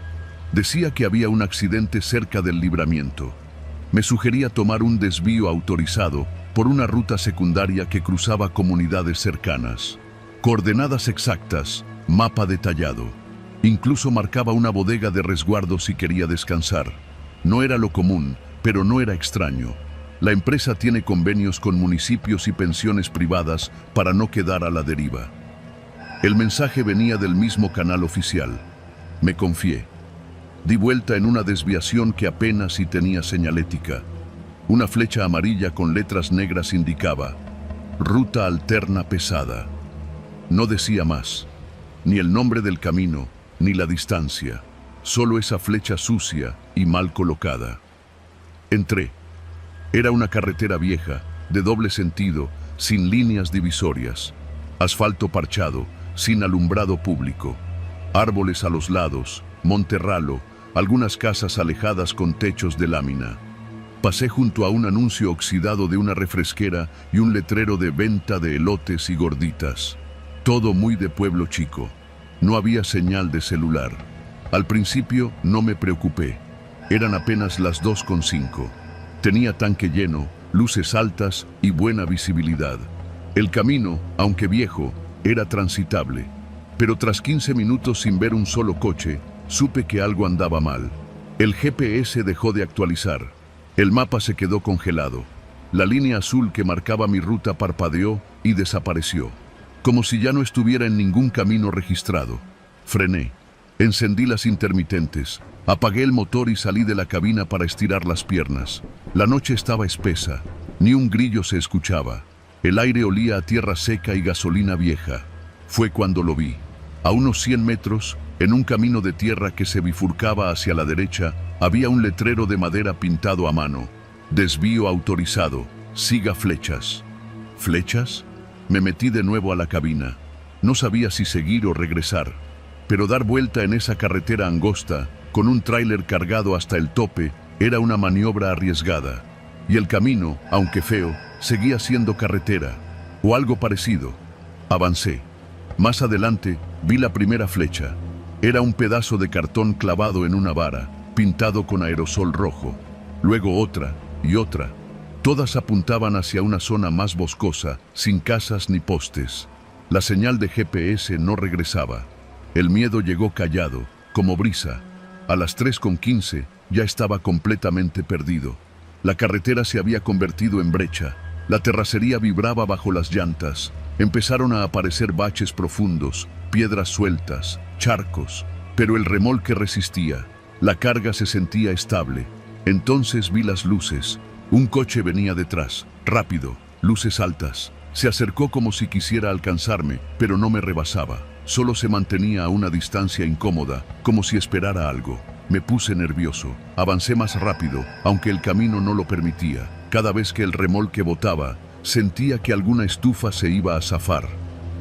Decía que había un accidente cerca del libramiento. Me sugería tomar un desvío autorizado por una ruta secundaria que cruzaba comunidades cercanas. Coordenadas exactas, mapa detallado. Incluso marcaba una bodega de resguardo si quería descansar. No era lo común, pero no era extraño. La empresa tiene convenios con municipios y pensiones privadas para no quedar a la deriva. El mensaje venía del mismo canal oficial. Me confié. Di vuelta en una desviación que apenas si tenía señalética. Una flecha amarilla con letras negras indicaba: ruta alterna pesada. No decía más, ni el nombre del camino, ni la distancia, solo esa flecha sucia y mal colocada. Entré. Era una carretera vieja, de doble sentido, sin líneas divisorias, asfalto parchado, sin alumbrado público, árboles a los lados, monterralo, algunas casas alejadas con techos de lámina. Pasé junto a un anuncio oxidado de una refresquera y un letrero de venta de elotes y gorditas. Todo muy de pueblo chico. No había señal de celular. Al principio no me preocupé. Eran apenas las 2:05. Tenía tanque lleno, luces altas y buena visibilidad. El camino, aunque viejo, Era transitable, pero tras 15 minutos sin ver un solo coche, supe que algo andaba mal. El GPS dejó de actualizar. El mapa se quedó congelado. La línea azul que marcaba mi ruta parpadeó y desapareció, como si ya no estuviera en ningún camino registrado. Frené, encendí las intermitentes, apagué el motor y salí de la cabina para estirar las piernas. La noche estaba espesa, ni un grillo se escuchaba. El aire olía a tierra seca y gasolina vieja. Fue cuando lo vi. A unos 100 metros, en un camino de tierra que se bifurcaba hacia la derecha, había un letrero de madera pintado a mano. Desvío autorizado, siga flechas. ¿Flechas? Me metí de nuevo a la cabina. No sabía si seguir o regresar, pero dar vuelta en esa carretera angosta, con un tráiler cargado hasta el tope, era una maniobra arriesgada. Y el camino, aunque feo, seguía siendo carretera, o algo parecido. Avancé. Más adelante, vi la primera flecha. Era un pedazo de cartón clavado en una vara, pintado con aerosol rojo. Luego otra y otra. Todas apuntaban hacia una zona más boscosa, sin casas ni postes. La señal de GPS no regresaba. El miedo llegó callado, como brisa. A las 3:15 ya estaba completamente perdido. La carretera se había convertido en brecha. La terracería vibraba bajo las llantas. Empezaron a aparecer baches profundos, piedras sueltas, charcos. Pero el remolque resistía. La carga se sentía estable. Entonces vi las luces. Un coche venía detrás, rápido, luces altas. Se acercó como si quisiera alcanzarme, pero no me rebasaba. Solo se mantenía a una distancia incómoda, como si esperara algo. Me puse nervioso. Avancé más rápido, aunque el camino no lo permitía. Cada vez que el remolque botaba, sentía que alguna estufa se iba a zafar.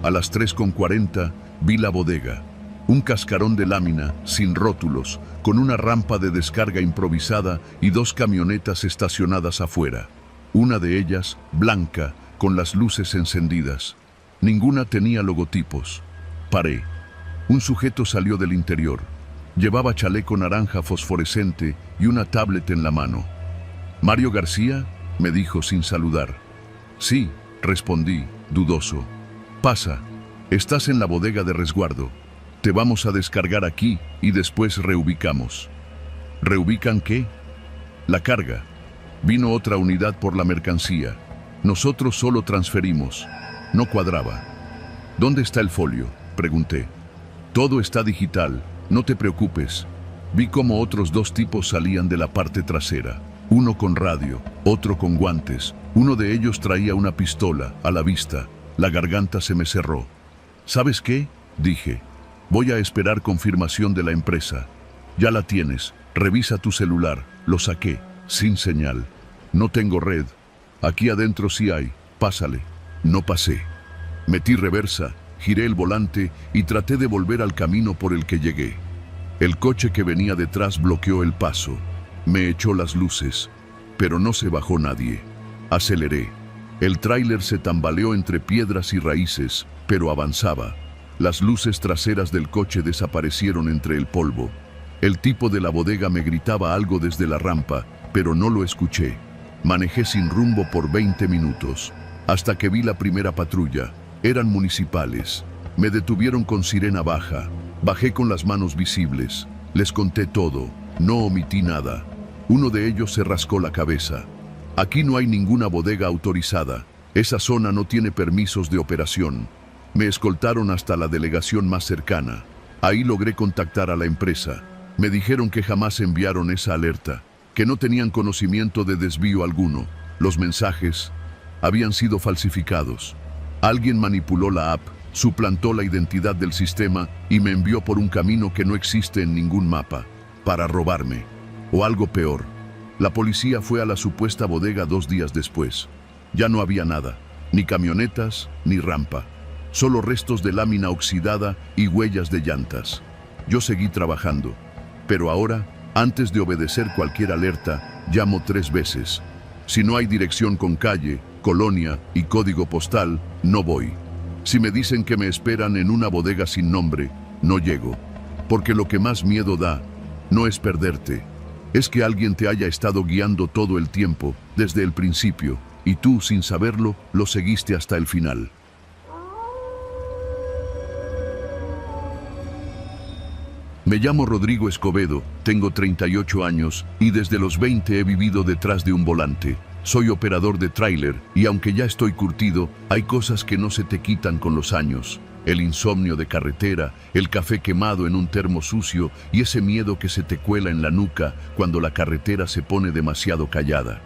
A las 3:40 vi la bodega. Un cascarón de lámina, sin rótulos, con una rampa de descarga improvisada y 2 camionetas estacionadas afuera. Una de ellas, blanca, con las luces encendidas. Ninguna tenía logotipos. Paré. Un sujeto salió del interior. Llevaba chaleco naranja fosforescente y una tablet en la mano. «¿Mario García?», me dijo sin saludar. «Sí», respondí, dudoso. «Pasa. Estás en la bodega de resguardo. Te vamos a descargar aquí y después reubicamos». ¿Reubican qué? La carga. Vino otra unidad por la mercancía. Nosotros solo transferimos. No cuadraba. ¿Dónde está el folio?, pregunté. Todo está digital, no te preocupes. Vi cómo otros 2 tipos salían de la parte trasera. Uno con radio, otro con guantes. Uno de ellos traía una pistola, a la vista. La garganta se me cerró. ¿Sabes qué?, dije. Voy a esperar confirmación de la empresa. Ya la tienes. Revisa tu celular. Lo saqué. Sin señal. No tengo red. Aquí adentro sí hay. Pásale. No pasé. Metí reversa, giré el volante y traté de volver al camino por el que llegué. El coche que venía detrás bloqueó el paso. Me echó las luces, pero no se bajó nadie. Aceleré. El tráiler se tambaleó entre piedras y raíces, pero avanzaba. Las luces traseras del coche desaparecieron entre el polvo. El tipo de la bodega me gritaba algo desde la rampa, pero no lo escuché. Manejé sin rumbo por 20 minutos, hasta que vi la primera patrulla. Eran municipales. Me detuvieron con sirena baja. Bajé con las manos visibles. Les conté todo. No omití nada. Uno de ellos se rascó la cabeza. Aquí no hay ninguna bodega autorizada. Esa zona no tiene permisos de operación. Me escoltaron hasta la delegación más cercana. Ahí logré contactar a la empresa. Me dijeron que jamás enviaron esa alerta, que no tenían conocimiento de desvío alguno. Los mensajes habían sido falsificados. Alguien manipuló la app, suplantó la identidad del sistema y me envió por un camino que no existe en ningún mapa, para robarme. O algo peor. La policía fue a la supuesta bodega 2 días después. Ya no había nada, ni camionetas, ni rampa. Solo restos de lámina oxidada y huellas de llantas. Yo seguí trabajando, pero ahora, antes de obedecer cualquier alerta, llamo 3 veces. Si no hay dirección con calle, colonia y código postal, no voy. Si me dicen que me esperan en una bodega sin nombre, no llego. Porque lo que más miedo da no es perderte. Es que alguien te haya estado guiando todo el tiempo, desde el principio, y tú, sin saberlo, lo seguiste hasta el final. Me llamo Rodrigo Escobedo, tengo 38 años y desde los 20 he vivido detrás de un volante. Soy operador de tráiler y aunque ya estoy curtido, hay cosas que no se te quitan con los años. El insomnio de carretera, el café quemado en un termo sucio y ese miedo que se te cuela en la nuca cuando la carretera se pone demasiado callada.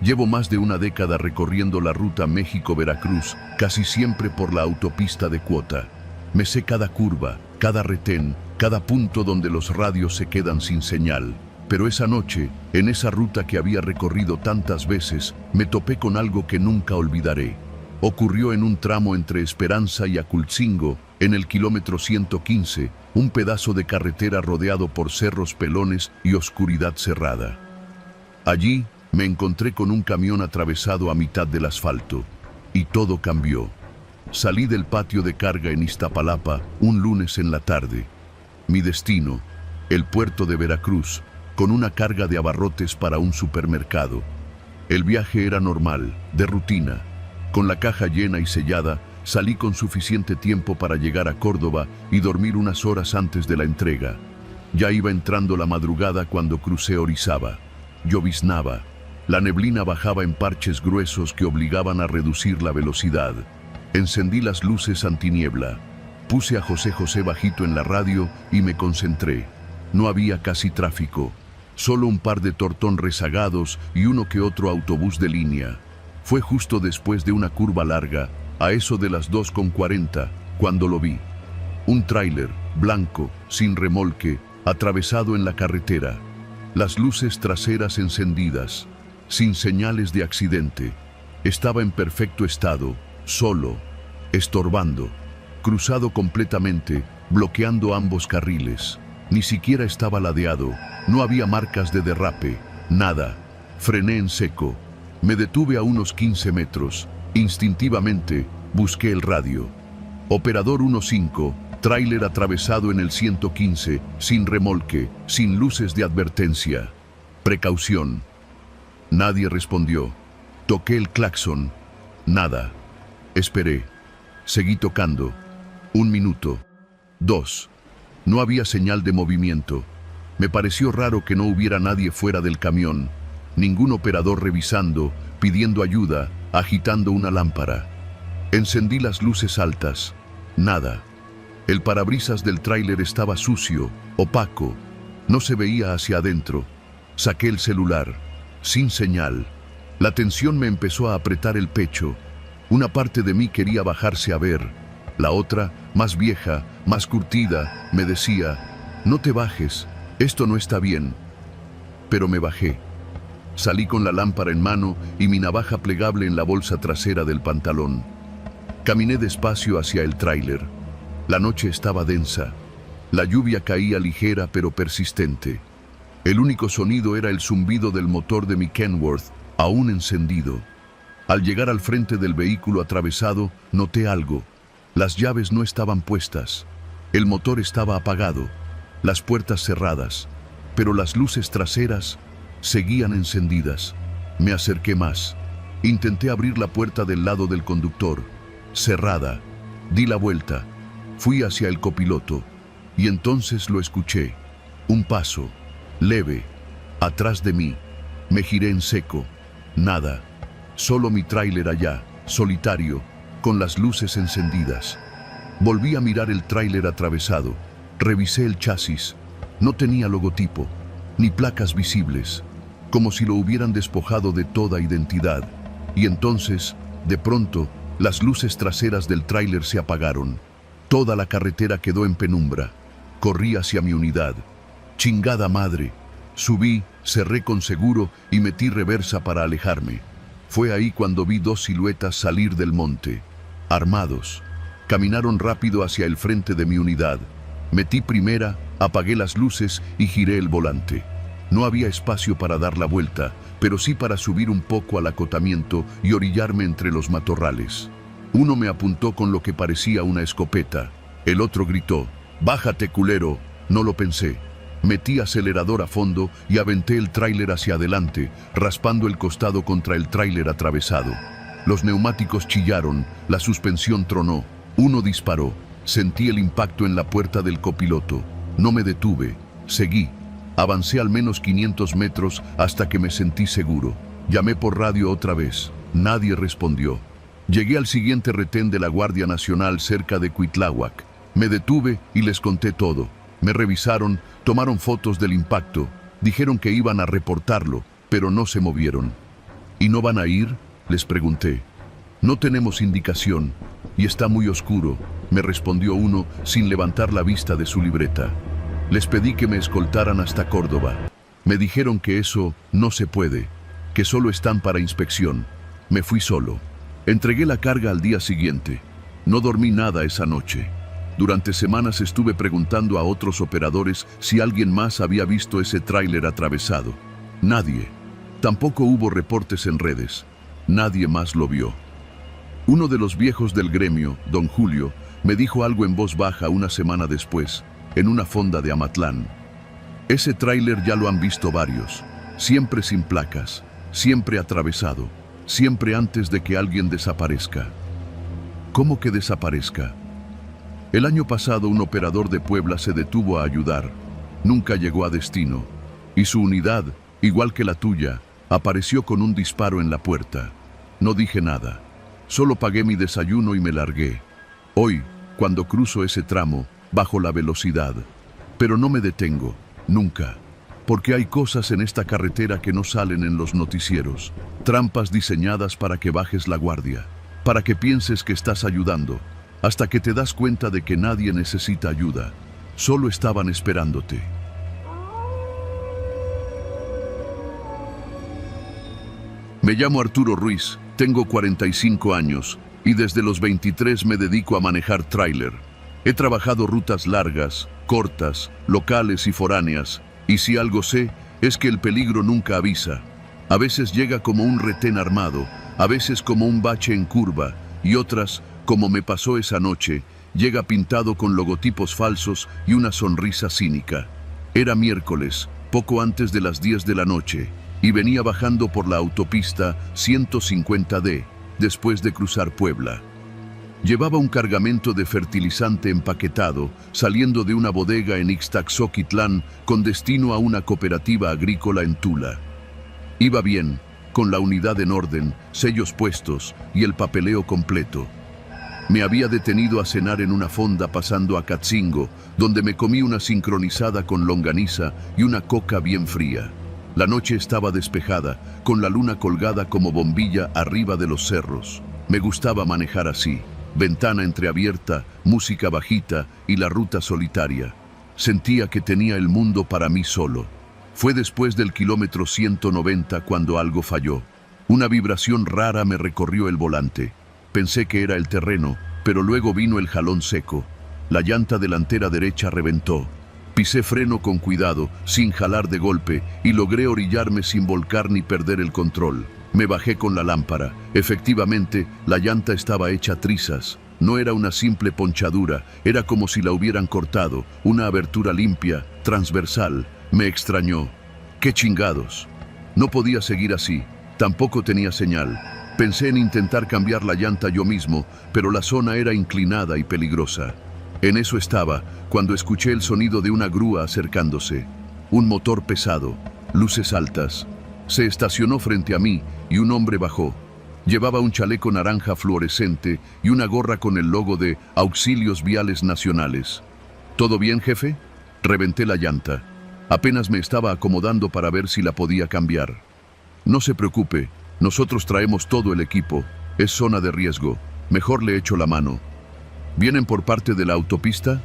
Llevo más de una década recorriendo la ruta México-Veracruz, casi siempre por la autopista de cuota. Me sé cada curva, cada retén, cada punto donde los radios se quedan sin señal. Pero esa noche, en esa ruta que había recorrido tantas veces, me topé con algo que nunca olvidaré. Ocurrió en un tramo entre Esperanza y Acultzingo, en el kilómetro 115, un pedazo de carretera rodeado por cerros pelones y oscuridad cerrada. Allí me encontré con un camión atravesado a mitad del asfalto, y todo cambió. Salí del patio de carga en Iztapalapa un lunes en la tarde. Mi destino, el puerto de Veracruz, con una carga de abarrotes para un supermercado. El viaje era normal, de rutina. Con la caja llena y sellada, salí con suficiente tiempo para llegar a Córdoba y dormir unas horas antes de la entrega. Ya iba entrando la madrugada cuando crucé Orizaba. Lloviznaba. La neblina bajaba en parches gruesos que obligaban a reducir la velocidad. Encendí las luces antiniebla. Puse a José José bajito en la radio y me concentré. No había casi tráfico. Solo un par de tortón rezagados y uno que otro autobús de línea. Fue justo después de una curva larga, a eso de las 2:40, cuando lo vi. Un tráiler, blanco, sin remolque, atravesado en la carretera. Las luces traseras encendidas, sin señales de accidente. Estaba en perfecto estado, solo, estorbando, cruzado completamente, bloqueando ambos carriles. Ni siquiera estaba ladeado, no había marcas de derrape, nada. Frené en seco. Me detuve a unos 15 metros. Instintivamente, busqué el radio. Operador 15, tráiler atravesado en el 115, sin remolque, sin luces de advertencia. Precaución. Nadie respondió. Toqué el claxon. Nada. Esperé. Seguí tocando. 1 minuto. 2. No había señal de movimiento. Me pareció raro que no hubiera nadie fuera del camión. Ningún operador revisando, pidiendo ayuda, agitando una lámpara. Encendí las luces altas. Nada. El parabrisas del tráiler estaba sucio, opaco. No se veía hacia adentro. Saqué el celular. Sin señal. La tensión me empezó a apretar el pecho. Una parte de mí quería bajarse a ver. La otra, más vieja, más curtida, me decía, no te bajes, esto no está bien. Pero me bajé. Salí con la lámpara en mano y mi navaja plegable en la bolsa trasera del pantalón. Caminé despacio hacia el tráiler. La noche estaba densa. La lluvia caía ligera pero persistente. El único sonido era el zumbido del motor de mi Kenworth, aún encendido. Al llegar al frente del vehículo atravesado, noté algo. Las llaves no estaban puestas. El motor estaba apagado. Las puertas cerradas. Pero las luces traseras seguían encendidas. Me acerqué más. Intenté abrir la puerta del lado del conductor. Cerrada. Di la vuelta. Fui hacia el copiloto. Y entonces lo escuché. Un paso. Leve. Atrás de mí. Me giré en seco. Nada. Solo mi tráiler allá, solitario, con las luces encendidas. Volví a mirar el tráiler atravesado. Revisé el chasis. No tenía logotipo, ni placas visibles, como si lo hubieran despojado de toda identidad. Y entonces, de pronto, las luces traseras del tráiler se apagaron. Toda la carretera quedó en penumbra. Corrí hacia mi unidad. Chingada madre. Subí, cerré con seguro y metí reversa para alejarme. Fue ahí cuando vi 2 siluetas salir del monte. Armados. Caminaron rápido hacia el frente de mi unidad. Metí primera, apagué las luces y giré el volante. No había espacio para dar la vuelta, pero sí para subir un poco al acotamiento y orillarme entre los matorrales. Uno me apuntó con lo que parecía una escopeta. El otro gritó, «Bájate, culero». No lo pensé. Metí acelerador a fondo y aventé el tráiler hacia adelante, raspando el costado contra el tráiler atravesado. Los neumáticos chillaron, la suspensión tronó. Uno disparó. Sentí el impacto en la puerta del copiloto. No me detuve, seguí. Avancé al menos 500 metros hasta que me sentí seguro. Llamé por radio otra vez. Nadie respondió. Llegué al siguiente retén de la Guardia Nacional cerca de Cuitláhuac. Me detuve y les conté todo. Me revisaron, tomaron fotos del impacto. Dijeron que iban a reportarlo, pero no se movieron. ¿Y no van a ir?, les pregunté. No tenemos indicación, y está muy oscuro, me respondió uno sin levantar la vista de su libreta. Les pedí que me escoltaran hasta Córdoba. Me dijeron que eso no se puede, que solo están para inspección. Me fui solo. Entregué la carga al día siguiente. No dormí nada esa noche. Durante semanas estuve preguntando a otros operadores si alguien más había visto ese tráiler atravesado. Nadie. Tampoco hubo reportes en redes. Nadie más lo vio. Uno de los viejos del gremio, don Julio, me dijo algo en voz baja una semana después, en una fonda de Amatlán. Ese tráiler ya lo han visto varios, siempre sin placas, siempre atravesado, siempre antes de que alguien desaparezca. ¿Cómo que desaparezca? El año pasado un operador de Puebla se detuvo a ayudar. Nunca llegó a destino. Y su unidad, igual que la tuya, apareció con un disparo en la puerta. No dije nada. Solo pagué mi desayuno y me largué. Hoy, cuando cruzo ese tramo, bajo la velocidad. Pero no me detengo, nunca. Porque hay cosas en esta carretera que no salen en los noticieros. Trampas diseñadas para que bajes la guardia. Para que pienses que estás ayudando. Hasta que te das cuenta de que nadie necesita ayuda. Solo estaban esperándote. Me llamo Arturo Ruiz, tengo 45 años y desde los 23 me dedico a manejar tráiler. He trabajado rutas largas, cortas, locales y foráneas, y si algo sé, es que el peligro nunca avisa. A veces llega como un retén armado, a veces como un bache en curva, y otras, como me pasó esa noche, llega pintado con logotipos falsos y una sonrisa cínica. Era miércoles, poco antes de las 10 de la noche, y venía bajando por la autopista 150D, después de cruzar Puebla. Llevaba un cargamento de fertilizante empaquetado, saliendo de una bodega en Ixtaxoquitlán con destino a una cooperativa agrícola en Tula. Iba bien, con la unidad en orden, sellos puestos y el papeleo completo. Me había detenido a cenar en una fonda pasando a Catzingo, donde me comí una sincronizada con longaniza y una coca bien fría. La noche estaba despejada, con la luna colgada como bombilla arriba de los cerros. Me gustaba manejar así, ventana entreabierta, música bajita y la ruta solitaria. Sentía que tenía el mundo para mí solo. Fue después del kilómetro 190 cuando algo falló. Una vibración rara me recorrió el volante. Pensé que era el terreno, pero luego vino el jalón seco. La llanta delantera derecha reventó. Pisé freno con cuidado, sin jalar de golpe, y logré orillarme sin volcar ni perder el control. Me bajé con la lámpara. Efectivamente, la llanta estaba hecha trizas. No era una simple ponchadura, era como si la hubieran cortado, una abertura limpia, transversal. Me extrañó. ¡Qué chingados! No podía seguir así. Tampoco tenía señal. Pensé en intentar cambiar la llanta yo mismo, pero la zona era inclinada y peligrosa. En eso estaba, cuando escuché el sonido de una grúa acercándose. Un motor pesado, luces altas. Se estacionó frente a mí y un hombre bajó. Llevaba un chaleco naranja fluorescente y una gorra con el logo de Auxilios Viales Nacionales. ¿Todo bien, jefe? Reventé la llanta. Apenas me estaba acomodando para ver si la podía cambiar. No se preocupe, nosotros traemos todo el equipo. Es zona de riesgo. Mejor le echo la mano. ¿Vienen por parte de la autopista?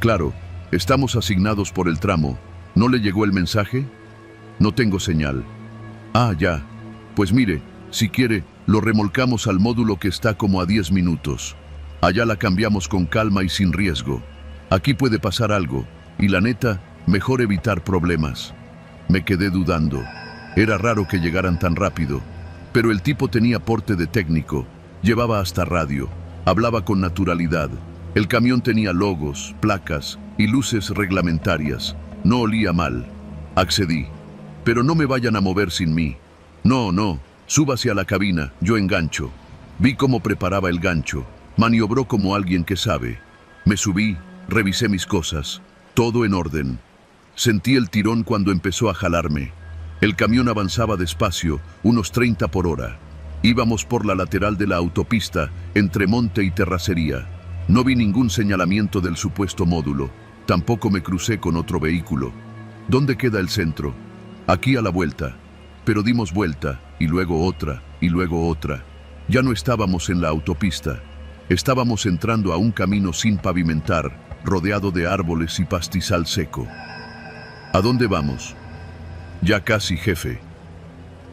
Claro, estamos asignados por el tramo. ¿No le llegó el mensaje? No tengo señal. Ah, ya. Pues mire, si quiere, lo remolcamos al módulo que está como a 10 minutos. Allá la cambiamos con calma y sin riesgo. Aquí puede pasar algo, y la neta, mejor evitar problemas. Me quedé dudando. Era raro que llegaran tan rápido, pero el tipo tenía porte de técnico, llevaba hasta radio. Hablaba con naturalidad. El camión tenía logos, placas y luces reglamentarias. No olía mal. Accedí. Pero no me vayan a mover sin mí. No, súbase a la cabina, yo engancho. Vi cómo preparaba el gancho. Maniobró como alguien que sabe. Me subí, revisé mis cosas. Todo en orden. Sentí el tirón cuando empezó a jalarme. El camión avanzaba despacio, unos 30 por hora. Íbamos por la lateral de la autopista, entre monte y terracería. No vi ningún señalamiento del supuesto módulo. Tampoco me crucé con otro vehículo. ¿Dónde queda el centro? Aquí a la vuelta. Pero dimos vuelta, y luego otra, y luego otra. Ya no estábamos en la autopista. Estábamos entrando a un camino sin pavimentar, rodeado de árboles y pastizal seco. ¿A dónde vamos? Ya casi, jefe.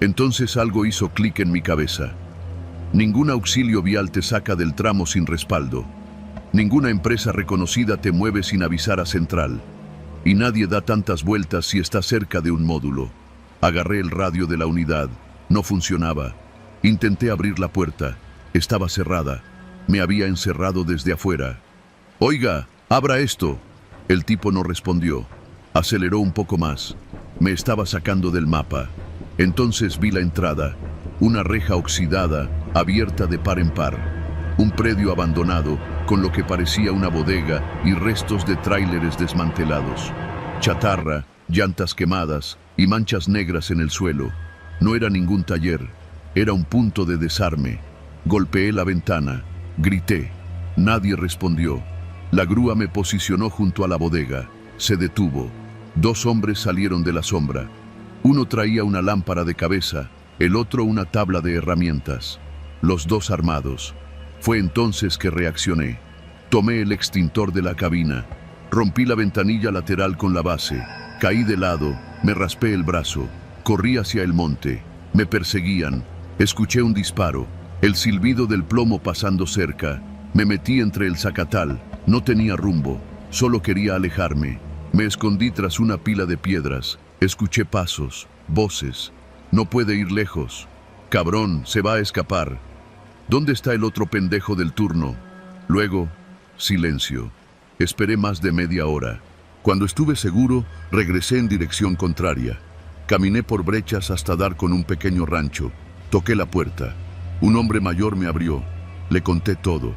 Entonces algo hizo clic en mi cabeza. Ningún auxilio vial te saca del tramo sin respaldo. Ninguna empresa reconocida te mueve sin avisar a central. Y nadie da tantas vueltas si está cerca de un módulo. Agarré el radio de la unidad. No funcionaba. Intenté abrir la puerta. Estaba cerrada. Me había encerrado desde afuera. «Oiga, abra esto». El tipo no respondió. Aceleró un poco más. Me estaba sacando del mapa. Entonces vi la entrada. Una reja oxidada, abierta de par en par. Un predio abandonado, con lo que parecía una bodega y restos de tráileres desmantelados. Chatarra, llantas quemadas y manchas negras en el suelo. No era ningún taller. Era un punto de desarme. Golpeé la ventana. Grité. Nadie respondió. La grúa me posicionó junto a la bodega. Se detuvo. 2 hombres salieron de la sombra. Uno traía una lámpara de cabeza, el otro una tabla de herramientas. Los 2 armados. Fue entonces que reaccioné. Tomé el extintor de la cabina. Rompí la ventanilla lateral con la base. Caí de lado. Me raspé el brazo. Corrí hacia el monte. Me perseguían. Escuché un disparo. El silbido del plomo pasando cerca. Me metí entre el zacatal. No tenía rumbo. Solo quería alejarme. Me escondí tras una pila de piedras. Escuché pasos, voces. No puede ir lejos. Cabrón, se va a escapar. ¿Dónde está el otro pendejo del turno? Luego, silencio. Esperé más de media hora. Cuando estuve seguro, regresé en dirección contraria. Caminé por brechas hasta dar con un pequeño rancho. Toqué la puerta. Un hombre mayor me abrió. Le conté todo.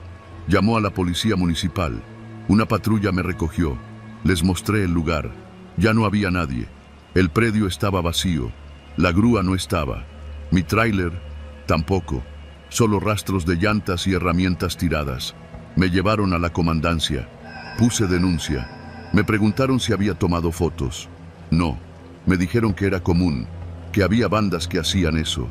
Llamó a la policía municipal. Una patrulla me recogió. Les mostré el lugar. Ya no había nadie. El predio estaba vacío. La grúa no estaba. Mi tráiler tampoco. Solo rastros de llantas y herramientas tiradas. Me llevaron a la comandancia. Puse denuncia. Me preguntaron si había tomado fotos. No. Me dijeron que era común, que había bandas que hacían eso,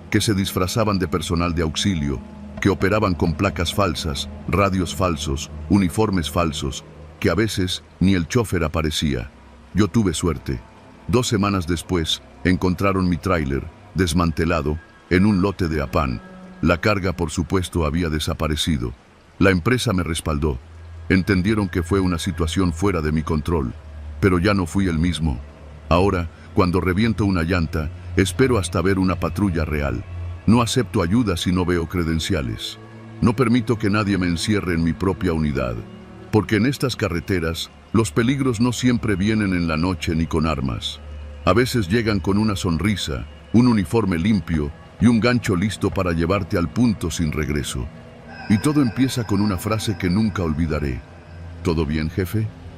que se disfrazaban de personal de auxilio, que operaban con placas falsas, radios falsos, uniformes falsos, que a veces ni el chofer aparecía. Yo tuve suerte. 2 semanas después, encontraron mi tráiler, desmantelado, en un lote de Apán. La carga, por supuesto, había desaparecido. La empresa me respaldó. Entendieron que fue una situación fuera de mi control, pero ya no fui el mismo. Ahora, cuando reviento una llanta, espero hasta ver una patrulla real. No acepto ayuda si no veo credenciales. No permito que nadie me encierre en mi propia unidad, porque en estas carreteras, los peligros no siempre vienen en la noche ni con armas. A veces llegan con una sonrisa, un uniforme limpio y un gancho listo para llevarte al punto sin regreso. Y todo empieza con una frase que nunca olvidaré. ¿Todo bien, jefe?